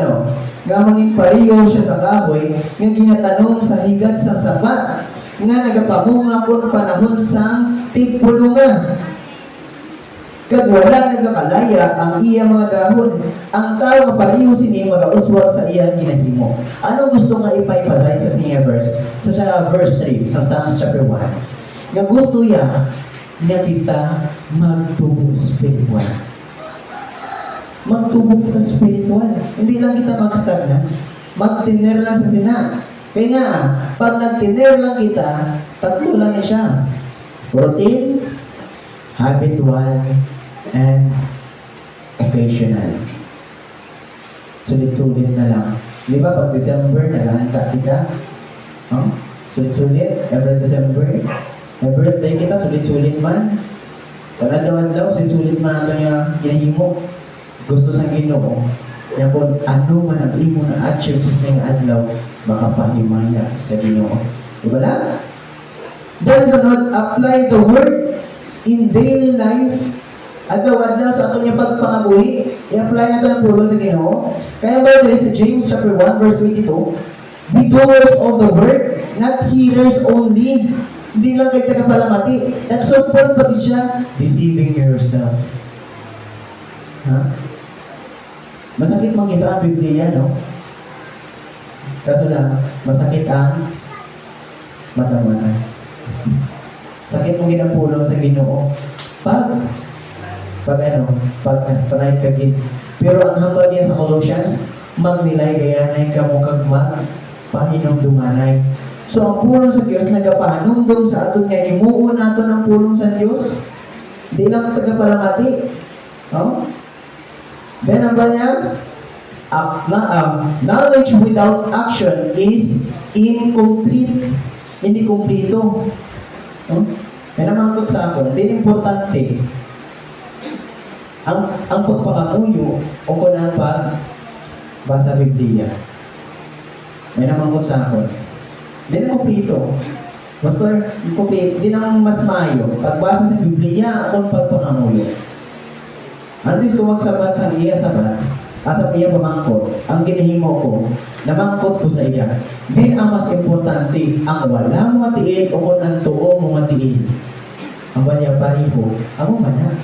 nga mangin pareho siya sa kahoy, nga ginatanong sa higad sa sapa, nga nagapamunga kon panahon sa tigpulungan. Kag wala nagakalaya ang iya mga dahon. Ang tao nga pareho sini magauswag sa iya ginahimo. Ano gusto nga ipay-pasay sa siya verse? Sa verse 3 sa Psalms chapter 1. Nga gusto ya nga kita magtubo spiritual. Magtubo ka spiritual. Hindi lang kita magstagnan. Magtiner lang sa sina. Kaya nga, pag nag-tiner lang kita, tatlo lang siya. Routine, habitual, and occasional. Sulit-sulit na lang. Di ba, pag December, nag-hanta kita? Huh? Sulit-sulit, every December. Every birthday kita, sulit-sulit man. Pag-adlaw-adlaw, sulit-sulit man niya ginahimo. Gusto sa Ginoo. Kaya kung ano man ang imo na achieve sa siyang adlaw, makapahimaya sa Ginoo. Diba lang? Then sunod, apply the word in daily life. Adlaw-adlaw sa ato niya pagpangabuhi, i-apply nato ang pulong sa Ginoo. Kaya ba rin sa James chapter 1 verse 22, be doers of the word, not hearers only. Hindi lang kayo tagapalamati. Nagsupon pa siya, deceiving yourself. Ha? Masakit mag-isa ang Biblia, no? Kaso lang, masakit ang matamanan. Sakit mong ginapulong sa Ginoo. Pag na-strike ka gid. Pero ang hambal niya sa Colossians, magnilay gayanay ka mo kag pahinom dumanay. So ang pulong sa Diyos, nagapahanumdum sa aton nga himuon nato ng pulong sa Diyos. Di lang tagapalamati. No? Then ang ba niya? Knowledge without action is incomplete. Hindi kumpleto. No? May namangkot sa ako, hindi importante ang pagpakamuyo o kung ang basa Biblia. May namangkot sa ako. Hindi na kumpleto. Basta, hindi naman mas mayo. Pagbasa sa Biblia, akong pagpakamuyo. Antes ko magsabat sa iya sabat, asa iya pamangkot, ang ginahimo ko, namangkot ko sa iya. Then ang mas importante, ang wala mo matiil o kung ang tuo mo matiil. Ang wala pariho, ang mana.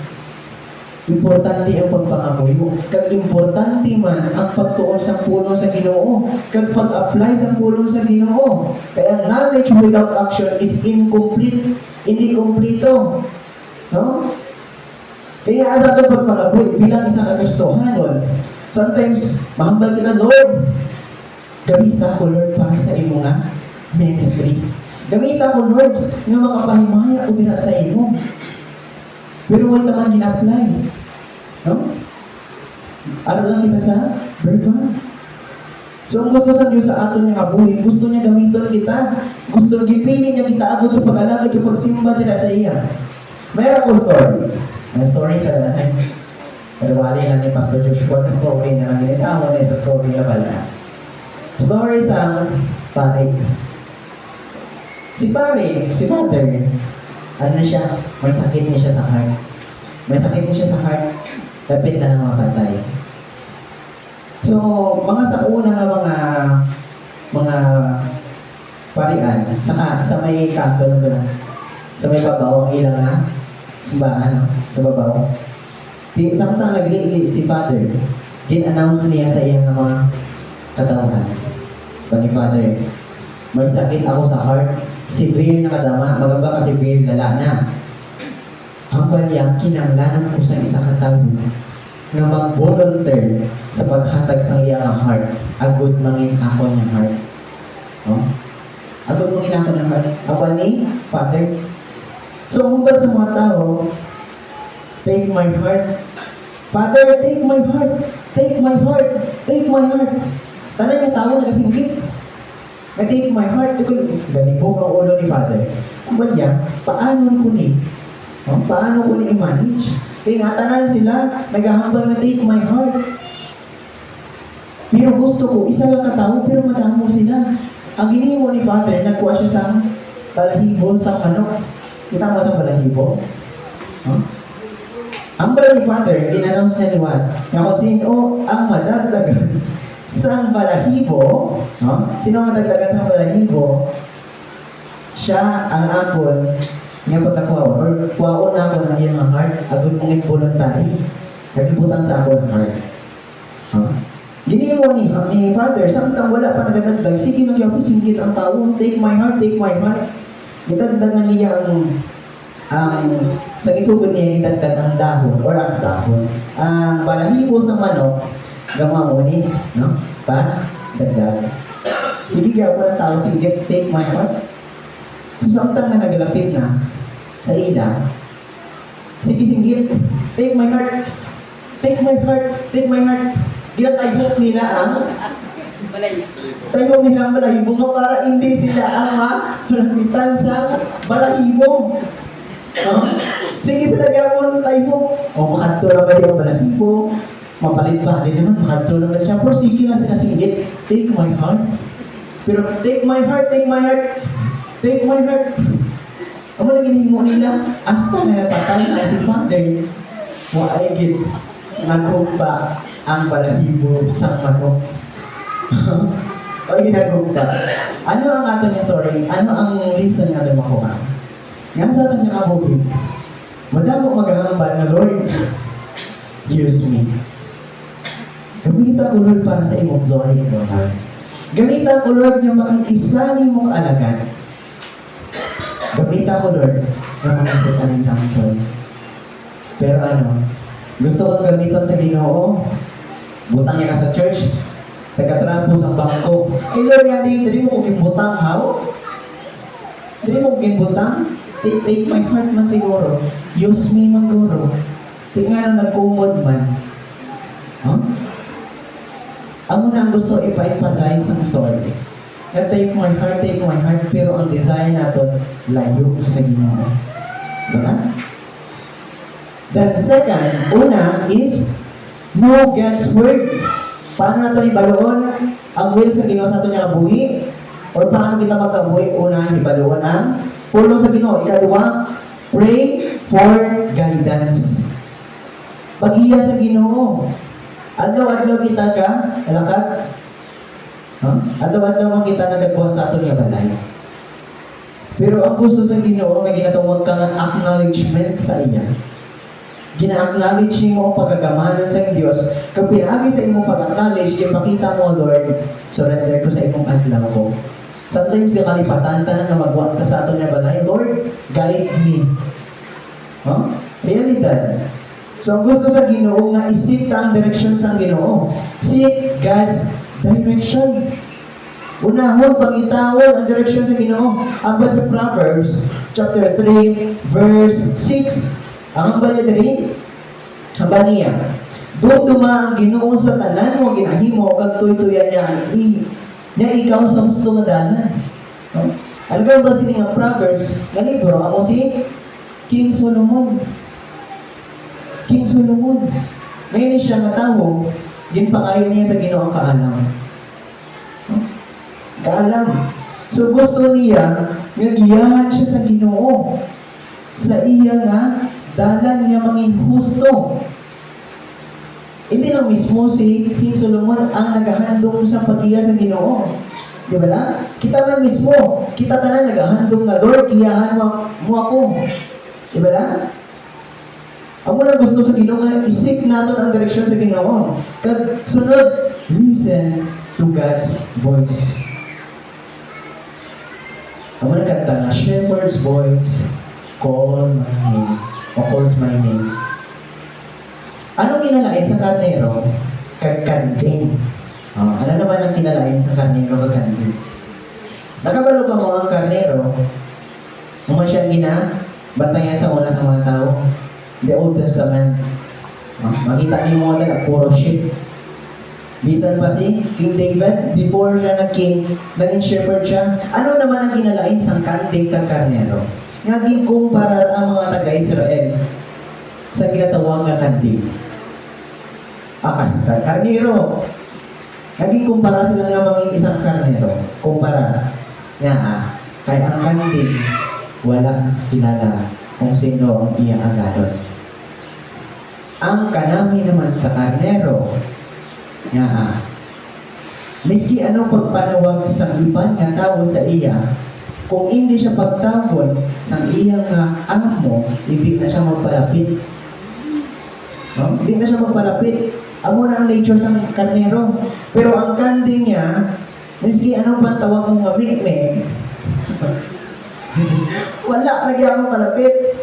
Importante ang pagpangamuyo. Kag importante man ang pagtuon sa pulong sa Ginoo. Kag pag-apply sa pulong sa Ginoo. Kaya knowledge without action is incomplete. Hindi kompleto. No? Kaya asa ito pagpangabuhi bilang isang Kristohanon. Sometimes, mahambal kita, Lord. Gamita ko, Lord, para sa imo nga ministry. Gamita ko, Lord, nga makapahimaya ko din sa imo. Pero wala naman in-apply. No? Ano lang kita sa verba? So, ang gusto sa Diyos sa aton niya kabuhin, gusto niya gamiton kita. Gusto gipili niya kita agad sa pag-alagay yung pagsimba nila sa iya. Mayroon ko story. Ang story ka na ay kadawali na ni Pastor Joshua na story na ginitawa na sa story na pala. Story sa pare. Si father, ano na siya, may sakit niya siya sa heart. May sakit niya siya sa heart, lapit na ng mga patay. So, mga sa una nga mga parian, sa may kaso na doon, sa may babaw, ang ilang na, simbahan, sa babaw. Samtang nagli si father, din-announce niya sa iyang mga katawan. Ni father, may sakit ako sa heart, severe na kadama, magamba ka severe lala na. Hambal niya, kinanglanan ko sa isang katawin nga mag-volunteer sa paghatag sa iyang heart, agud mangin ako niyang heart. No? Agud mangin ako niyang heart. Apa ni father? So, humbas sa mga tao, take my heart. Father, take my heart. Take my heart. Take my heart. Tanan yung tao nagasinggit. Na-take my heart. Gani po ang ulo ni Father. Ang niya, paano ko ni? Paano ko i-manage? Kaya nga tanan sila, naghahambal na take my heart. Pero gusto ko, isa lang katao, pero madamo sila. Ang ginihin ni Father, nagkuha siya sa balahibo, sa manok. Kita mo sa balahibo? Huh? Ang balahibo ni Father, in-announce niya ni Juan, na kung sino ang madagdagan sa balahibo, sino ang madagdagan sa balahibo, siya ang akon nga pagkakuha or kuwaon na ako ng iyang mga heart agad mong involuntary nagbutang sa akong heart. Gini mo ni Father, samtang wala pa nagdagdag, sige nagyapos singgit ang tao, take my heart, take my heart. Gitagdagan niya ang sa isugod niya, gitagdag ang dahon or ang dahon. Ang balahibo sa manok, gama mo ni, no? Pa, dagdag. Sige, gaya ko ng tao, sige, take my heart. Kung samtang na naglapit na sa ila, sige, singgit, take my heart, take my heart, take my heart. Ginatayhok nila ang tayo nila ang balahibo mo para hindi sila ang malapitan sa balahibo. Sige sila gawon tayo. O makadto na ba yung balahibo? Mapalit pa din naman, makadto na ba siya? Pero sige na sila singgit, take my heart. Pero take my heart, take my heart. Take my heart. Ako naging mo nila, hasta na napatay na si Father. Waigit, nagumpa ang balahibo sa manok. O ginagumpa. Ano ang ato niya story? Ano ang reason nga na makuha? Nga sa ato niya kabuhin. Madamo maghahambal na Lord, use me. Gamita ko Lord para sa imong glory, Lord. Gamita ko Lord na makikisa ni mong alagad. Gamita ko Lord na makikita ng example. Pero gusto kong gamiton sa Ginoo. Butang niya ka sa church. Nagkatrampo sa bangko. Lord nga hindi mo kong butang, how? Hindi mo kong butang. Take my heart man siguro. Use me man siguro. Tingnan na nagkumod man. Ang muna ang gusto ipa-emphasize ng story. Na take my heart, pero ang desire natin, layo sa Ginoo. Diba? Then second, una is, know God's Word. Paano natin ibaluon ang will sa Ginoo sa ato niya kabuhi? Or paano kita magkabuhi? Una, ibaluon ang pulong sa Ginoo. Ikalawa, pray for guidance. Paghiya sa Ginoo. Adlaw-adlaw kita ka, alakat. Adlaw-adlaw man kita nagagwa sa ato niya balay. Pero ang gusto sa Ginoo, may ginatawag ka ng acknowledgement sa iya. Gina-acknowledge mo ang pagkagamanan sa Diyos. Kapag pinagi sa imong pag-acknowledge, ipakita mo, Lord, surrender ko sa imong adlaw ko. Sometimes, yung kalipatan na magwat ka sa ato niya balay, Lord, guide me. Realidad. So, ang gusto sa Ginoo nga isik ka ang direction sa Ginoo. Seek God's direction. Unahon, pangitawon ang direction sa Ginoo. Ang sa Proverbs, chapter 3, verse 6. Ang bali diri, habaniya. Doon duma ang Ginoo sa tanan mo, ginahimo, kag tuy-tuyan niya ikaw sa gusto madalan. Ano ba sini nga Proverbs? Nga libro, amo si King Solomon. King Solomon. Ngayon siya nga tao, ginpangayon niya sa Ginoo ang kaalam. Kaalam. So gusto niya, nga giyahan siya sa Ginoo. Sa iya nga, dalan niya mangin husto. Hindi lang mismo si King Solomon ang naghahandong sa pag-iya sa Ginoo. Di ba lang? Kita na mismo, kita tanan naghahandong na, Lord, iyahan mo ako. Di ba lang? Ang muna gusto sa Ginoo nga, isip natin ang direksyon sa Ginoo. Kag sunod, listen to God's voice. Ang muna kanta nga, shepherd's voice, call my name. O calls my name. Anong kinalain sa karnero? Kagkanding. Ano naman ang kinalain sa karnero kagkanding? Nakabalo ka mo ang karnero, naman siyang bantayan sa una sa mga tao. The Old Testament. Makita niyo mo na puro sheep. Bisan pa si King David, before siya nag-king, naging shepherd siya. Ano naman ang kinalain sa kanding kag karnero? nga ginkumpara ang mga taga-Israel sa ginatawag nga kanding. Karnero. Naging kumpara sila nga mga isang karnero. Kumpara. Nga kaya ang kanding, walang kilala kung sino ang iyang agadon. Ang kanami naman sa karnero, nga miski ano pagpanawag sa iban nga tao sa iya, kung hindi siya pagtawon sa iyang amo, hindi na siya magpalapit. No? Hindi na siya magpalapit. Amo na ang nature sa karnero. Pero ang kanding niya, miski anong pantawag mong mamikme, wala, nagyan mo palapit.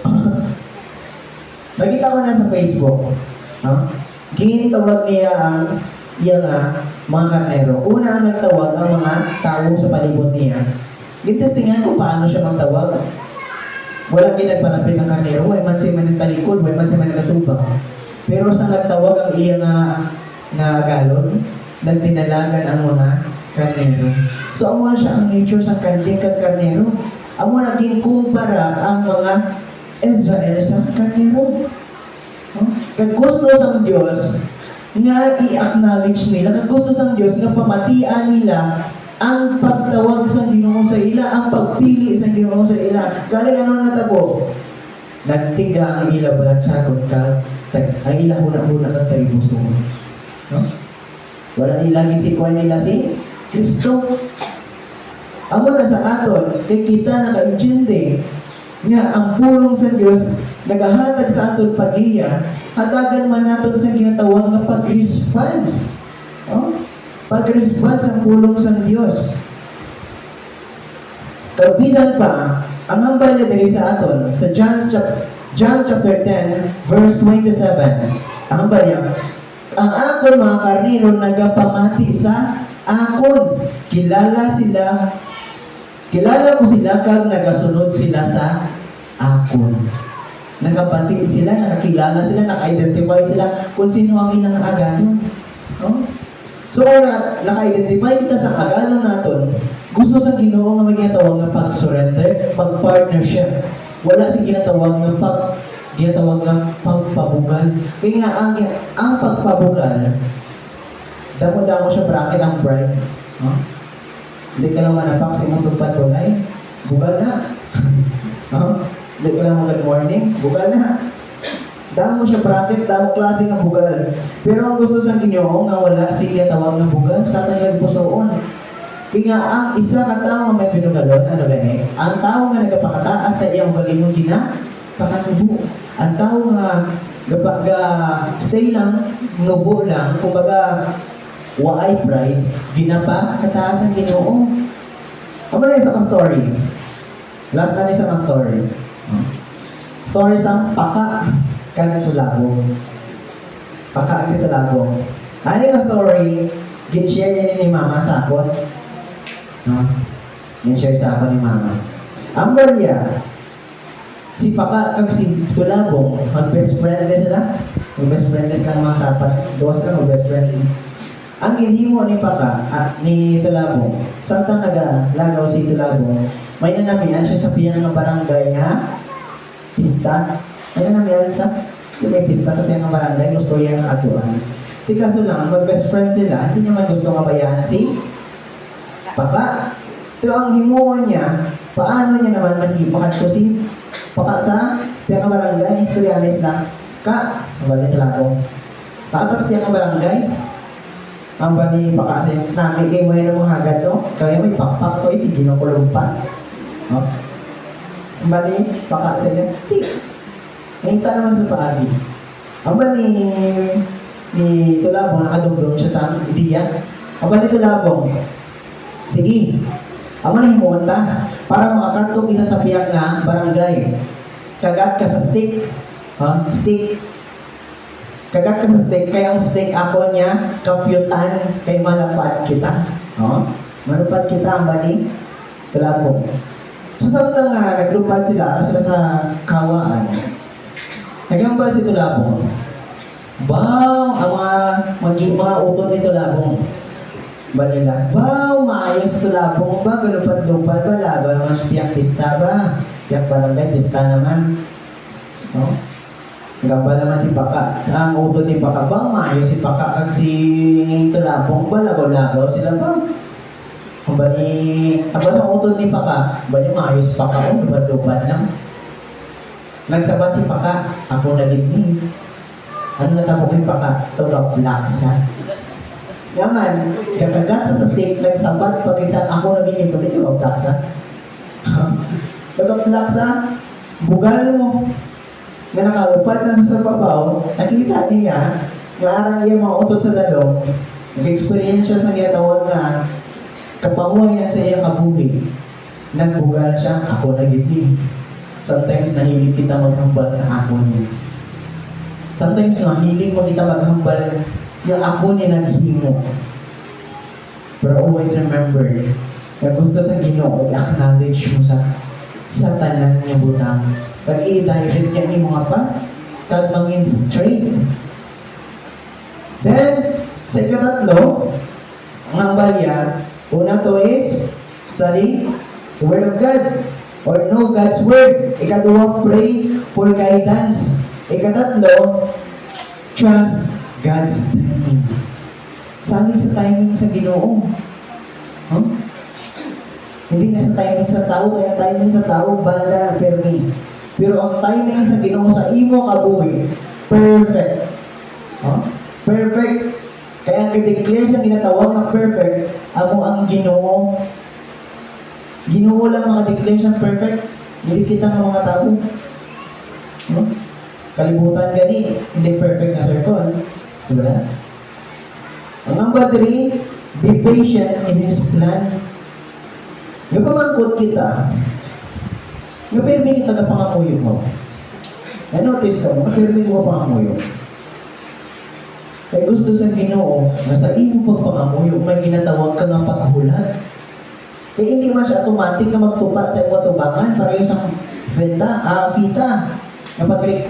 Nakita ko na sa Facebook. Ginitawag niya ang mga karnero. Una ang nagtawag ang mga tao sa palibot niya. Gintestingan ko paano siya magtawag. Walang ginagpalapit ng karnero. Way man siya manitalikod, way man siya manitubang. Pero sa nagtawag ang iya nga galon, nagtinalagan ang mga karnero. So, amo siya ang nature sa kanding kag karnero. Amo naging kumpara ang mga Israel sa karnero. Kag gusto sa Diyos nga i-acknowledge nila, kag gusto sa Diyos nga pamatian nila ang pagtawag sa Ginoo sa ila, ang pagpili sa Ginoo sa ila. Galing ano natabo? Nagtiga ang ila balatsagon ka, ang ila huna-huna ka tayo gusto mo. Wala nilagin si Kwan nila si Kristo. Amo na sa aton, kay kita naka-intindi nga ang pulong sa Diyos nagahatag sa aton pag-iya, hatagan man naton sa ginatawag nga pag-response. Pag-response ang pulong sa Diyos. Kabisan pa, ang hambal na diri sa aton, sa John chapter 10, verse 27, ang hambal niya, ang akon mga karnero nagapamati sa akon. Kilala ko sila kag nagasunod sila sa akon. Nagapati sila, nakakilala sila, naka-identify sila kung sino ang ilang agano. So kung naka-identify kita sa agano naton, gusto sa Ginoo nga may ginatawag nga pag-surrender, pag-partnership. Wala si ginatawag nga pagpabugal. Kaya nga ang pagpabugal, damo-damo siya bracket ang bride. Hindi ka lang manapak sa imong pagpatunay, bugal na. Hindi ka lang good morning, bugal na. Damo siya bracket, damo klase ng bugal. Pero ang gusto sa Ginoo nga wala siya tawag ng bugal sa kanyang pusoon. Kaya nga ang isa ka tao may pinugalon, ano gani? Ang tao nga nagapakataas sa iyang galingon pakanubo. Ang tao nga stay lang, nubo lang, kumbaga waay pride, ginapa kataas ang Ginoo. Ano na isa story? Last na isa story. Story sa paka kan sulabong. Paka ang sulabong. Ano yung story? Gin-share ni mama sa akon. Gin-share sa akon ni mama. Ang barya, si Paka kag si Tulabong, mag-best friend din sila. Mag-best friend din sila mga sapat. Duwas ka mag-best friend. Ang hinimo ni Paka at ni Tulabong, samtang nagalagaw si Tulabong, may nanamihan siya sa piyang ng barangay nga pista. May nanamihan sa may pista sa piyang ng barangay, gusto yan ang atuan. Di kaso lang, mag-best friend sila, hindi niya man gusto nga bayaan si Paka. Pero ang himuon niya, paano niya naman mahipakat ko si Paka sa piyang ng barangay, Suryanes lang, balik lang ako. Paatas piyang ng barangay, ang bali Paka sa namin kayo mo yun ang mga hagad, no? Kaya may pakpak ko, sige na kulumpa. Ang bali Paka sa inyo, nakita naman sa paagi. Ang bali ni Tulabong, nakadugdong siya sa ideya. Ang bali Tulabong, sige, ang manihimuan ta para makakanto kita sa piyang na barangay. Kagat ka sa stick. Stick. Kagat ka sa stick. Kaya ang stick ako niya, kampyutan, kay malapad kita. Malapad kita ang bali. Tulabong. So samtang naglupad sila sa kawaan. Nagambal si Tulabong. Ang mga utol ni Tulabong. Balila. Maayo maayo sa tulabong ba, galupad-lupad ba, laga naman sa piyak pista ba? Piyak barangay, pista naman. No? Gamba naman si Paka. Sa ang uto ni Paka ba, maayo si Paka kag si tulabong ba, lagaw-lagaw sila ba? Kung ba ni, tapos ang uto ni Paka, ba niya maayo si Paka o, lupad-lupad lang. Nagsabat si Paka, ako nagiging. Ano natapok ni Paka? Tulog laksa. Yaman, kakagat sa steak, nagsabat pag isang ako naging ito, ito ang laksa. Tulog laksa, bugal mo. Na nakalupad na sa babaw, nakita niya, naarang iya mga utot sa dalong, nag-experience siya sa ginatawag na kapanguyan sa iyang kabuhi. Nagbugal siya, ako nagiging. Sometimes nahilig kita maghambal na ako niya. Sometimes mahilig mo kita maghambal yung ako ni naghimo. Pero always remember, na gusto sa Ginoo, i-acknowledge mo sa tanan niya butang. Pag i-direct niya ni mga pa, kag mangin straight. Then, sa ikatatlo, ang hambalya, una to is, study the Word of God, or know God's Word. Ikadua, pray for guidance. Ikatatlo, trust God's timing. Sabi sa timing sa Ginoo. Huh? Hindi na sa timing sa tao, kaya timing sa tao, banda, permi. Pero ang timing sa Ginoo sa imo kabuhi, perfect. Huh? Perfect. Kaya ang i-declare sa ginatawag na perfect, amo ang Ginoo. Ginoo lang maka-declare sa perfect. Hindi kita ng mga tao. Huh? Kalibutan gani, hindi perfect na circle. Diba? Ang number 3, be patient in His plan. Yung pamangkot kita, napirmi kita na pangamuyo mo. Na-notice ka mo, napirmi mo pangamuyo. Kaya gusto sa Ginoo, na sa iyong pagpangamuyo, may ginatawag ka ng paghulat. Kaya hindi man siya automatic na magtupa sa iyong tubangan, para yung isang fita. Na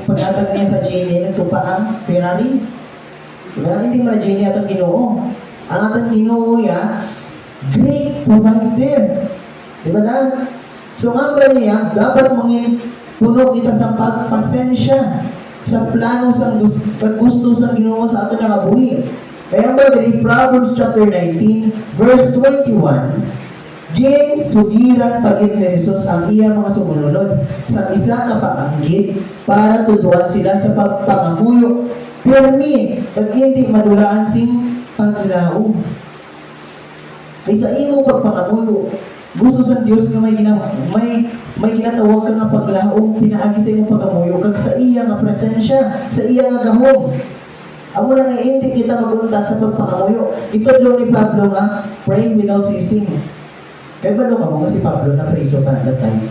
pag-atag niya sa Genie, nagtupa ang Ferrari. Diba? Hindi man Genie atong Ginoo. Ang atong Ginoo ya, great provider. Diba na? So nga ba niya, dapat puno kita sa pagpasensya sa plano sa gusto sa Ginoo sa ato na kabuhi. Kaya ba diri Proverbs chapter 19 verse 21, Gin sugiran pagit ni Jesus ang iya mga sumunod sa isa ka paanggit para tuduan sila sa pagpangamuyo. Pirmi, kag hindi madulaan sing paglaom. Kay sa imo pagpangamuyo, gusto sa Dios nga may ginatawag ka nga paglaom pinaagi sa imong pagamuyo kag sa iya nga presensya, sa iya nga gahom. Amo na nga hindi kita magunta sa pagpangamuyo. Itudlo ni Pablo nga praying without ceasing. Kaya ba ka mo si Pablo na preso pa at that time?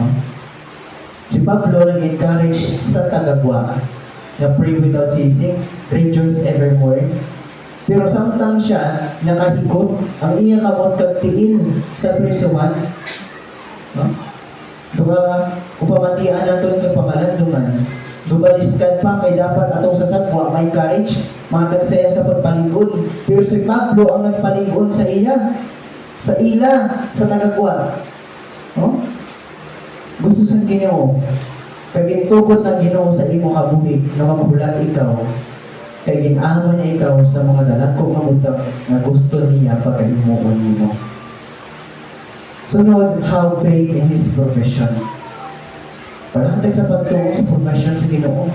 Huh? Si Pablo nag-encourage sa tagagwa na pray without ceasing, rejoice evermore. Pero samtang siya nakahigot ang iya kamot kagtiin sa presuhan. No? Duga upamatian naton kag pamalandungan. Dubaliskan pa kay dapat atong sasagwa may courage, matagsaya sa pagpaligod. Pero si Pablo ang nagpaligod sa iya, sa ila, sa tagagwa. No? Gusto sa Ginoo, kag gintugot ng Ginoo sa imo kabuhi na mabulat ikaw. Kay ginamo niya ikaw sa mga dalagko nga budak na gusto niya pagkahimuon nimo. Sunod, have faith in His profession. Pagkatag sa pagtungo sa profession sa Ginoo.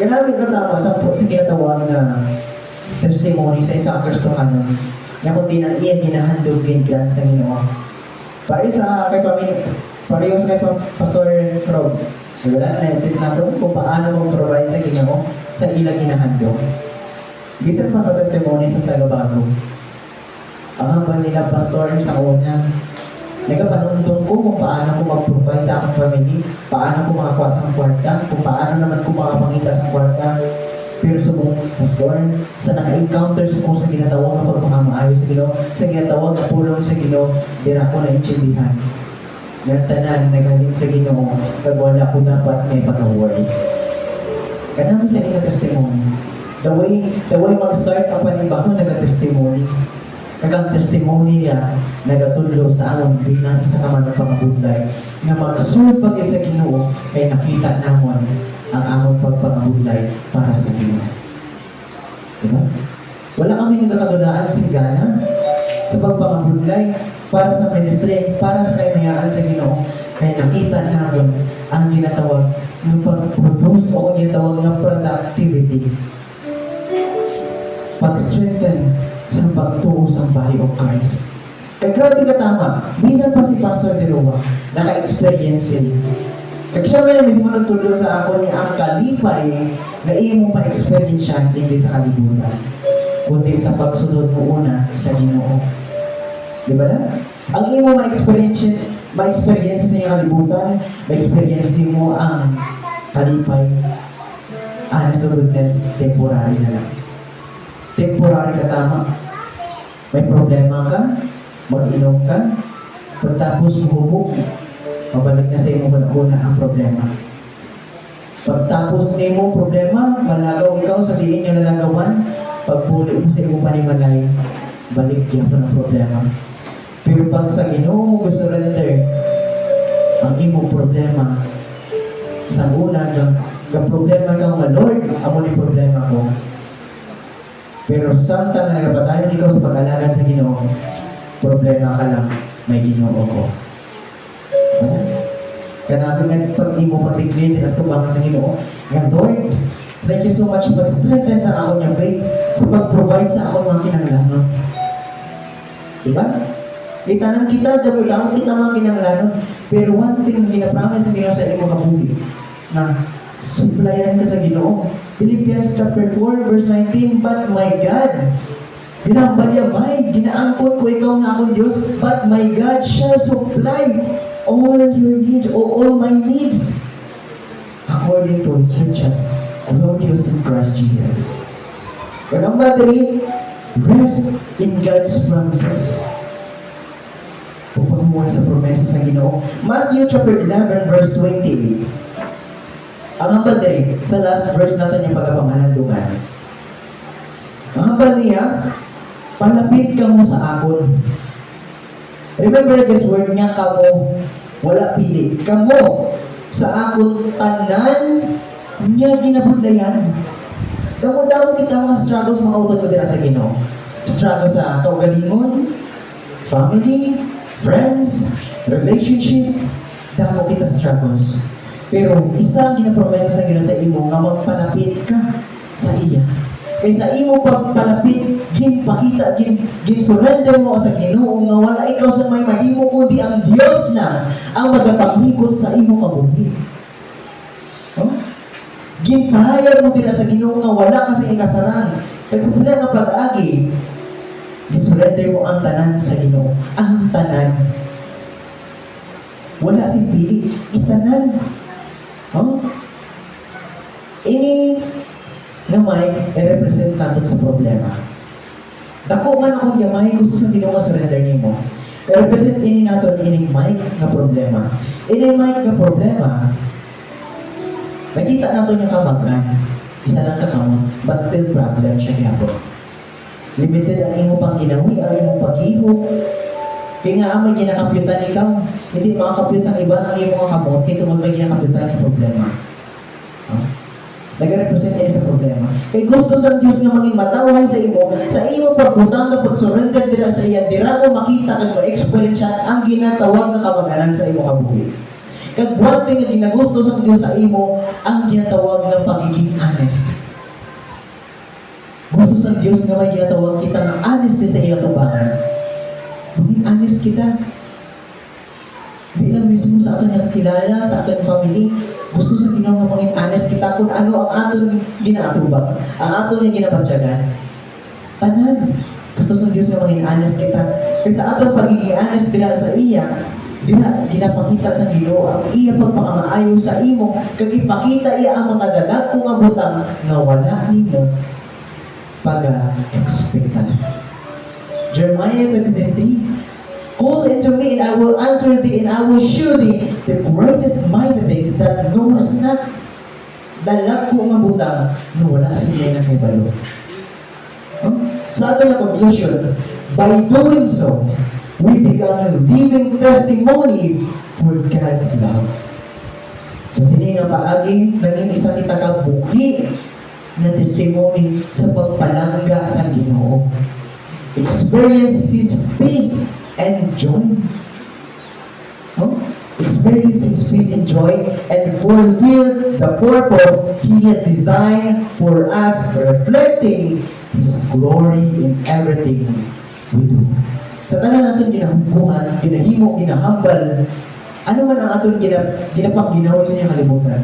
Kailangan katama sa kinatawag na testimony sa isang Kristohano na kung iyan ginahandogin ka sa Ginoo. Para sa kay pareho sa kay Pastor Rob. Wala na notice nato kung paano mag-provide sa Ginoo sa ilang ginahandog. Bisan pa sa testimony sa Tagabago. Ang hambal nila pastor sa una, nagapanundong ko kung paano ko mag-provide sa aking family, paano ko makakuha sa kwarta, kung paano naman ko makapangita sa kwarta. Pero subong pastor, sa naka-encounter ko sa ginatawag na pagpakamaayo sa Ginoo, sa ginatawag na pulong sa Ginoo, dira ko na intindihan. Ng tanan nagaling sa Ginoo, kag wala ko dapat may pag-award. Kanami sa ilang testimony. The way mag-start ang panibago, nag-testimony. Kagang testimony niya, nagatudlo sa amon bilang isa ka man ng pangabudlay, nga magsulod pag sa Ginoo, kay nakita namon ang amon pagpangabudlay para sa Ginoo. Diba? Wala kami nagkakadunaan sigana sa pagpangabudlay para sa ministry, para sa kainayaan sa Ginoo, kay nakita namin ang ginatawag ng pag-produce o ginatawag ng productivity. Pag-strengthen sa pagtuo sa body of Christ. Kaya grabe ka tama. Minsan pa si Pastor Deroa, naka-experience yun. Kaya siya may mismo nagtulo sa ako ni ang kalipay na iya mo pa-experience siya hindi sa kalibutan, kundi sa pagsunod mo una sa Ginoo. Di ba na? Ang iyo mo ma-experience sa iyong kalibutan, ma-experience din mo ang kalipay. Honest to goodness, temporary na lang. Temporary ka tama. May problema ka, mag-inom ka, pagtapos mahubog, mabalik na sa iyong una ang problema. Pagtapos na mo problema, malagaw ikaw, sabihin niya nalagawan, pagpuli mo sa iyong panimalay, balik yan po ng problema. Pero pag sa Ginoo mo gusto surrender ang imong problema, sa una, ang problema ka nga, Lord, amo ni problema ko. Pero samtang na nagapatayon ikaw sa pag-alaga sa Ginoo, problema ka lang, may Ginoo ko. Kaya namin pag di mo pag-declare, tinas tubangan sa Ginoo, nga, Lord, thank you so much sa pag-strengthen sa ako niya faith, sa pag-provide sa ako mga kinanglanon. Diba? Itanan kita, dapat lang kita mga kinanglanon. Pero one thing na ginapromise sa Ginoo sa imo kabuhi, na supplyan ka sa Ginoo. Philippians chapter 4 verse 19, but my God, ginabalyamay, ginaangkot ko ikaw nga akong Diyos, but my God shall supply all your needs, or all my needs, according to His riches, glorious in Christ Jesus. Kaya number 3, rest in God's promises. Pupagmuhan sa promesa sa Ginoo. Matthew chapter 11 verse 28. Ang hambal din, sa last verse natin yung pagkapamalandungan. Ang hambal niya, palapit ka mo sa akon. Remember this word niya, kamo, wala pili. Kamo, sa akon tanan, niya ginabudlayan. Damo-damo kita mga struggles, mga utod ko dira sa Ginoo. Struggle sa kaugalingon, family, friends, relationship, damo kita struggles. Pero isang ginapromesa sa Ginoo sa imo nga magpalapit ka sa iya. Kaya sa imo pagpalapit, ginpakita, gin-surrender mo sa Ginoo nga wala ikaw sa may mahimo kundi ang Dios na ang magapaglikod sa imo kabuhi. Oh? Ginpahayag mo dira sa Ginoo nga wala ka sa ikasaran. Kasi sila nga pag-agi, gin-surrender mo ang tanan sa Ginoo. Ang tanan. Wala sing pili. Itanan. Oh? Ini gamay ay representado sa problema. Dako man akong gamay gusto sa Ginoo surrender nimo. I-represent ini nato ining mic na problema. Ining mic na problema. Nakita nato yung kamagan. Isa lang kakamot, but still problem siya gyapon. Limited ang imo pang ginawi, ang imo paghihok. Kaya nga may ginakapyutan ikaw, hindi makakapyut sa iba ng iyong mga kamot, kaya tumag may ginakapyutan ng problema. Nag-represent niya sa problema. Kaya gusto sa Diyos nga maging matawhan sa imo pagbutang na pag-surrender dira sa iya, dira mo makita kag ma-experience ang ginatawag na kamag-anan sa imo kabuhi. Kag one thing nga ginagusto sa Diyos sa imo, ang ginatawag na pagiging honest. Gusto sa Diyos nga may ginatawag kita ng honesty sa iyong tubangan. Maging honest kita. Di lang mismo sa aton nakakilala, sa aton family, gusto sa Ginoo nga maging honest kita kung ano ang aton ginatubag, ang aton nga ginabatyagan. Tanan, gusto sa Diyos nga maging honest kita. Kasi sa aton pagiging honest dira sa iya, ginapakita sa Ginoo ang iya pagpakamaayo sa imo, kag ipakita iya ang mga dalag kung abutang nga wala nimo pag-expectan. Jeremiah 23, call unto me and I will answer thee and I will show thee the greatest mighty things that knowest not. Dalag ko nga butang na wala sa iya na kay balo. Sa ato na conclusion, By doing so, we become a living testimony for God's love. So sini nga paagi, naging isa kita kabuhi na testimony sa pagpalangga sa Ginoo. Experience His peace and joy. No? Experience His peace and joy and fulfill the purpose He has designed for us, reflecting His glory in everything we do. Sa tanan natin ginahukuhan, ginahimo, ginahambal, ano man ang aton ginapag-ginawa sa inyong kalibutan.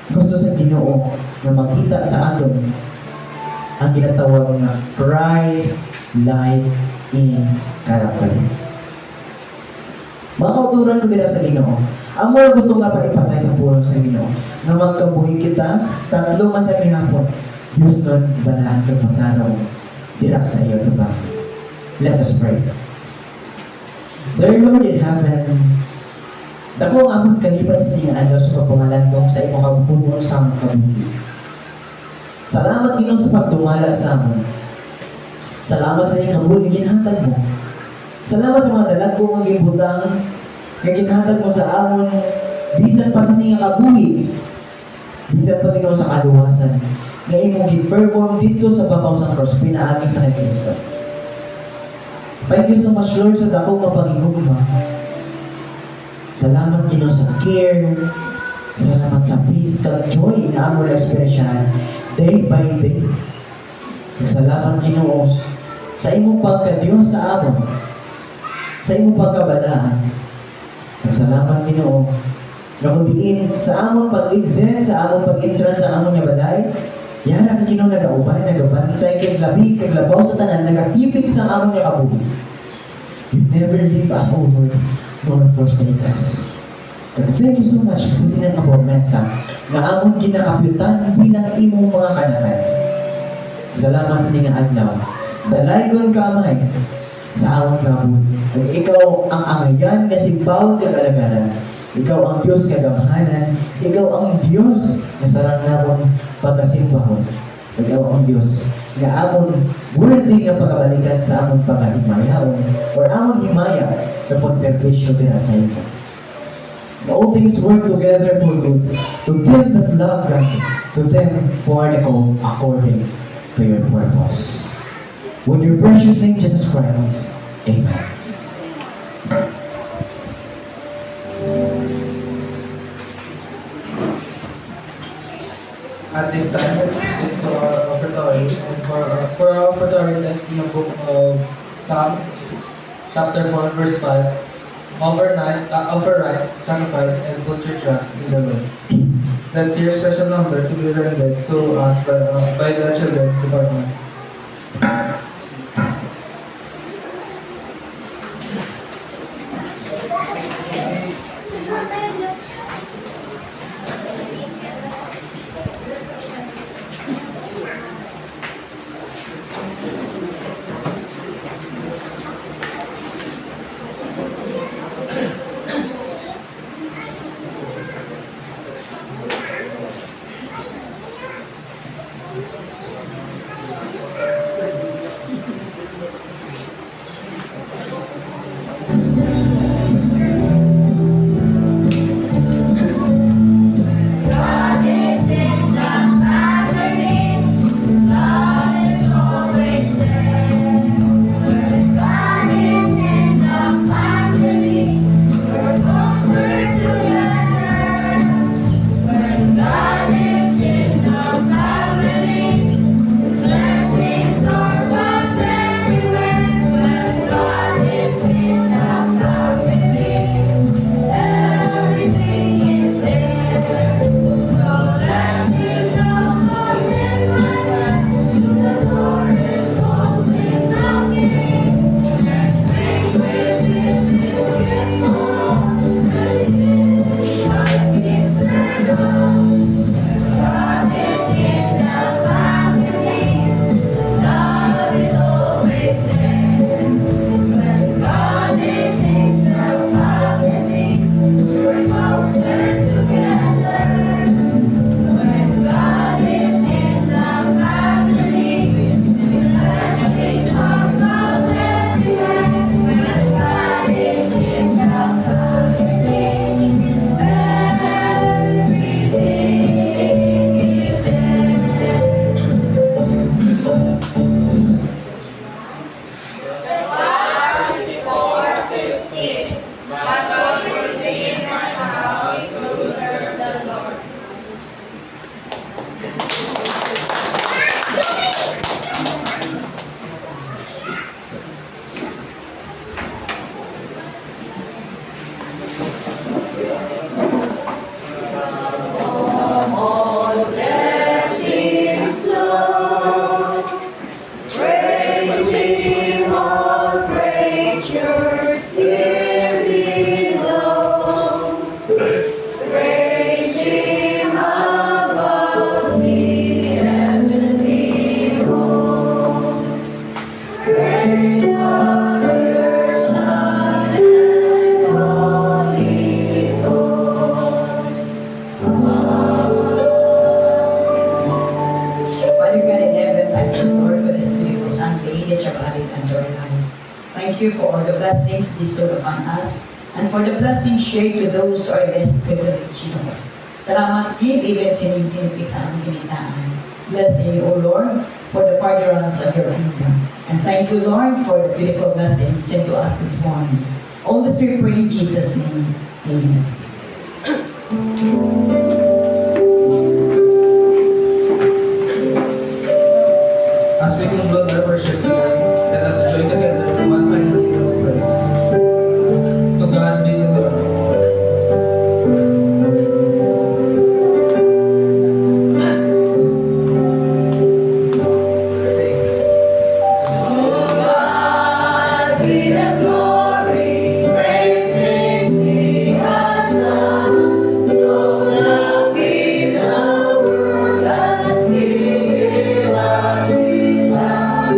Gusto sa Ginoo na makita sa aton ang ginatawag na Christ-like in character. Mga kauturan ko nila sa Ginoo. Ang mga gusto nga pa ipasay sa pulong sa Ginoo na magkabuhi kita, tatlo man sa gihapon. Diyos nun, banaan kang mataraw. Dirak sa iyo, diba? Let us pray. Dear Lord in heaven, dako ang among kalipay sa inyong adlaw sa pagpangalandong sa imong kabubuton sa among kabuhi. Salamat Ginoo sa pagdumala sa amon. Salamat sa inyong kabuhi ginhatag mo. Salamat sa mga dalag ko ang gibutang nga ginhatag mo sa amon bisan pa sa inyong kabuhi. Bisan pa Ginoo sa kaluwasan nga imong gi-perform dito sa babaw sa cross pinaagi sa Kristo. Thank you so much Lord sa dako nga pagigugma. Salamat Ginoo sa care. Salamat sa peace kag joy na among ekspresyon day by day. Salamat Ginoo sa imong pagka-Dios sa amon. Sa imong pagkabalaan. Salamat Ginoo na kudiin sa among pag-exit, sa among pag-entrance sa among nga balay. Yan ang Ginoo nagaubay, nagabantay kag labi, kag labaw sa tanan, nagatipid sa among nga kabuhi. You never leave us, O Lord, nor forsake us. And thank you so much kasi sinan ka promesa na among ginakapyutan bilang imong mga kanakan. Salamat sa nga adlaw. Dalaygon kamay sa among kabuhi. At ikaw ang angayan na simbaw kag alagaran. Ikaw ang Diyos kagamhanan. Ikaw ang Diyos na sarang namon pagkasimbahon. Ikaw ang Diyos nga amon worthy nga pagabalikan sa amon paghimayaon or amon himaya na pagservisyo din sa imo. All things work together for good to them that love God, to them who are called according to your purpose. With your precious name, Jesus Christ. Amen. At this time, let's proceed to our offertory. And for our offertory text in the book of Psalms, chapter 4, verse 5, offer right, sacrifice, and put your trust in the Lord. Let's hear special number to be rendered to us by the children's department. here below. Praise Him above the heavenly hosts. Praise Father, Son, and Holy Ghost. Father God in heaven, thank you, Lord, for this beautiful Sunday that you have added unto our lives. Thank you for all the blessings bestowed upon us and for the blessings shared to those who are less privileged, Lord. Salamat din, even sinintinipi sa aming kinitaan. Blessing you, O Lord, for the furtherance of your kingdom. And thank you, Lord, for the beautiful blessings sent to us this morning. All this we pray in Jesus' name. Amen. As we conclude our worship tonight, let us join together in one final hymn of praise. To God be the glory. God be the glory, great things He has done. So happy the world that He gave us His Son.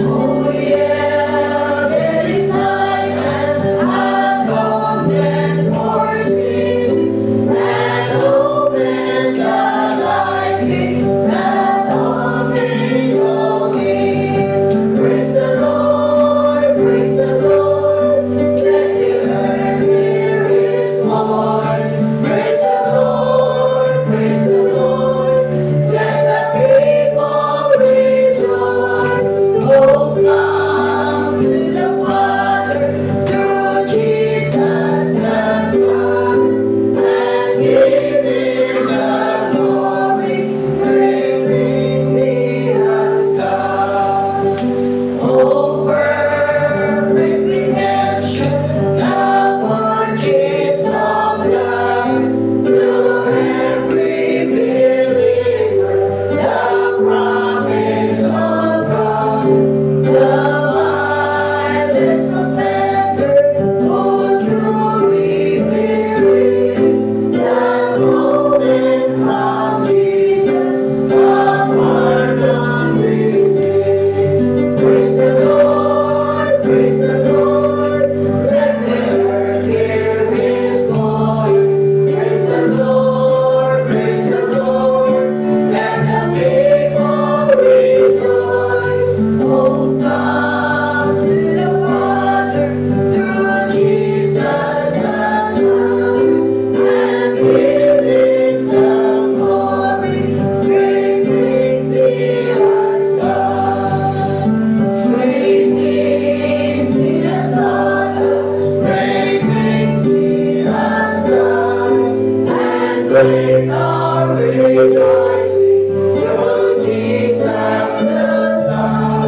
Oh yeah, there is life and atonement for sin, and open the life gate that only longing. Praise the Lord, praise the Lord. Let the earth hear His voice. Praise the Lord, praise the Lord. Let the people rejoice. Oh, come to the Father through Jesus the Son, and give Him the glory. Great things He has done. Oh, perfect redemption, the purchase of blood, to every believer, the promise of God. The vilest offender who truly believes, the moment from Jesus, the pardon receives. Praise the Lord, praise the Lord. Let the earth hear His voice. Praise the Lord, praise the Lord. Let the people rejoice. Oh, come to the Father through Jesus the Son, and give Him the glory. Great things He has done. Great things He has done. Great things He has done. And great our rejoicing through Jesus the Son.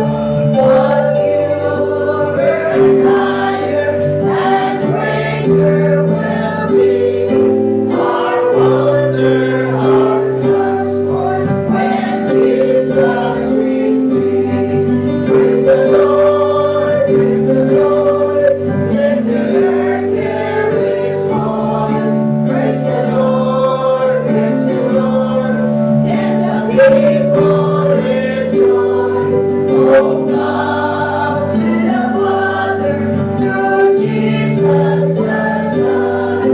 But purer and higher and greater will be our wonder, our transport, when Jesus we see. Praise the Lord, praise the Lord. Let the earth hear His voice. Praise the Lord, praise the Lord. Let the people rejoice. Oh, come to the Father through Jesus the Son,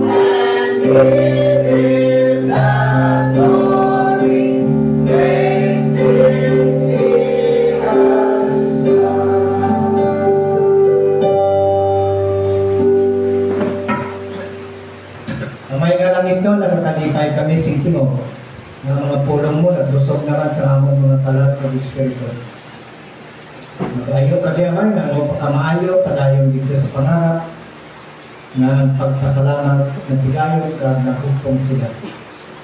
and give Him the glory. Great things He has done. Amay nga lang ito, nakatalipay kami singtimo. Ng mga pulong mo, naglusog naman sa among mga talat ng Espiritu. Mag-ayo ka diya man, nga mo pakamaayo, padayon dito sa pangarap, na pagpasalamat, nagbigayon ka, nakupong sila.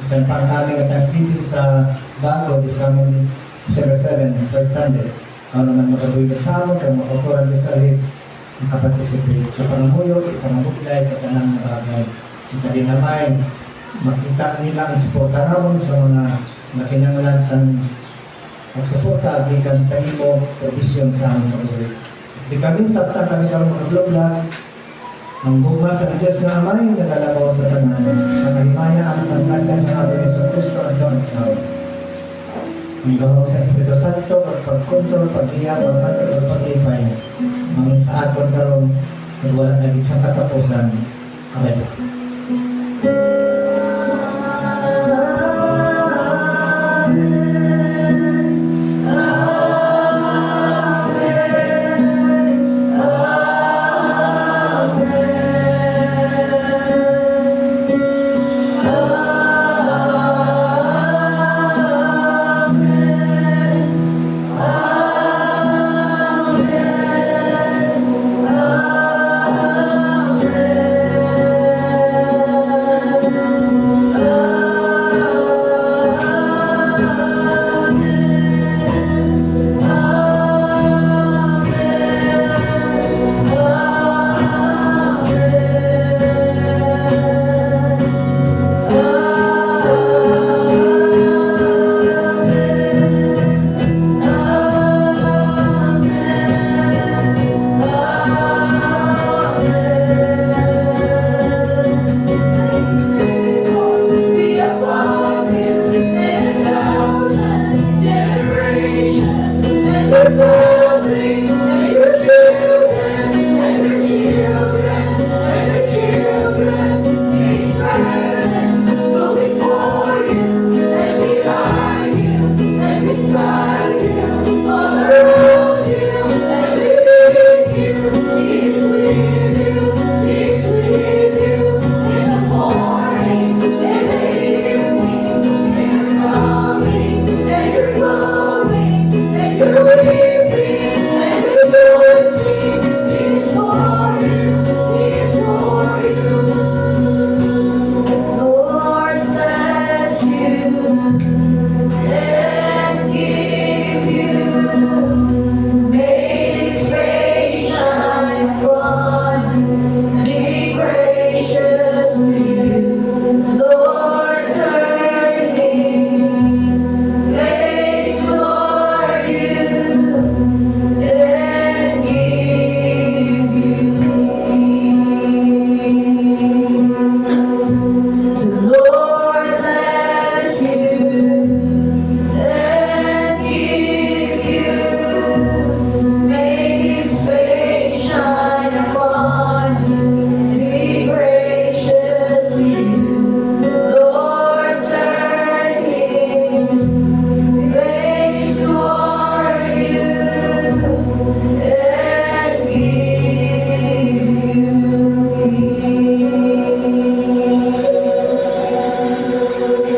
Isang pang kami nga thanksgiving sa bago, di sa aming December 7, first Sunday. Ako naman makabuhay ka sa amon, kaya makakuran ka sa alis, makaparticipate sa pangamuyo, sa pangabuklay, sa kanang bagay. Isa din naman, makita nila ang suporta naman sa mga nakinangalan sa pagsuporta, gikan sa imo, provision sa aming pag-uwi. Di kami sabta kami karong mga vlog. Ang guma sa Diyos nga Amay, nagalabaw sa tanan. Sa kahimayaan sa grasya sa ating Yesus Cristo at Diyos ikaw. Ang gawa sa Espiritu Santo, pagkontrol, pag-iya, pag-control, pag-ibay. Ang sa aton karon, wala naging sa katapusan. Amen.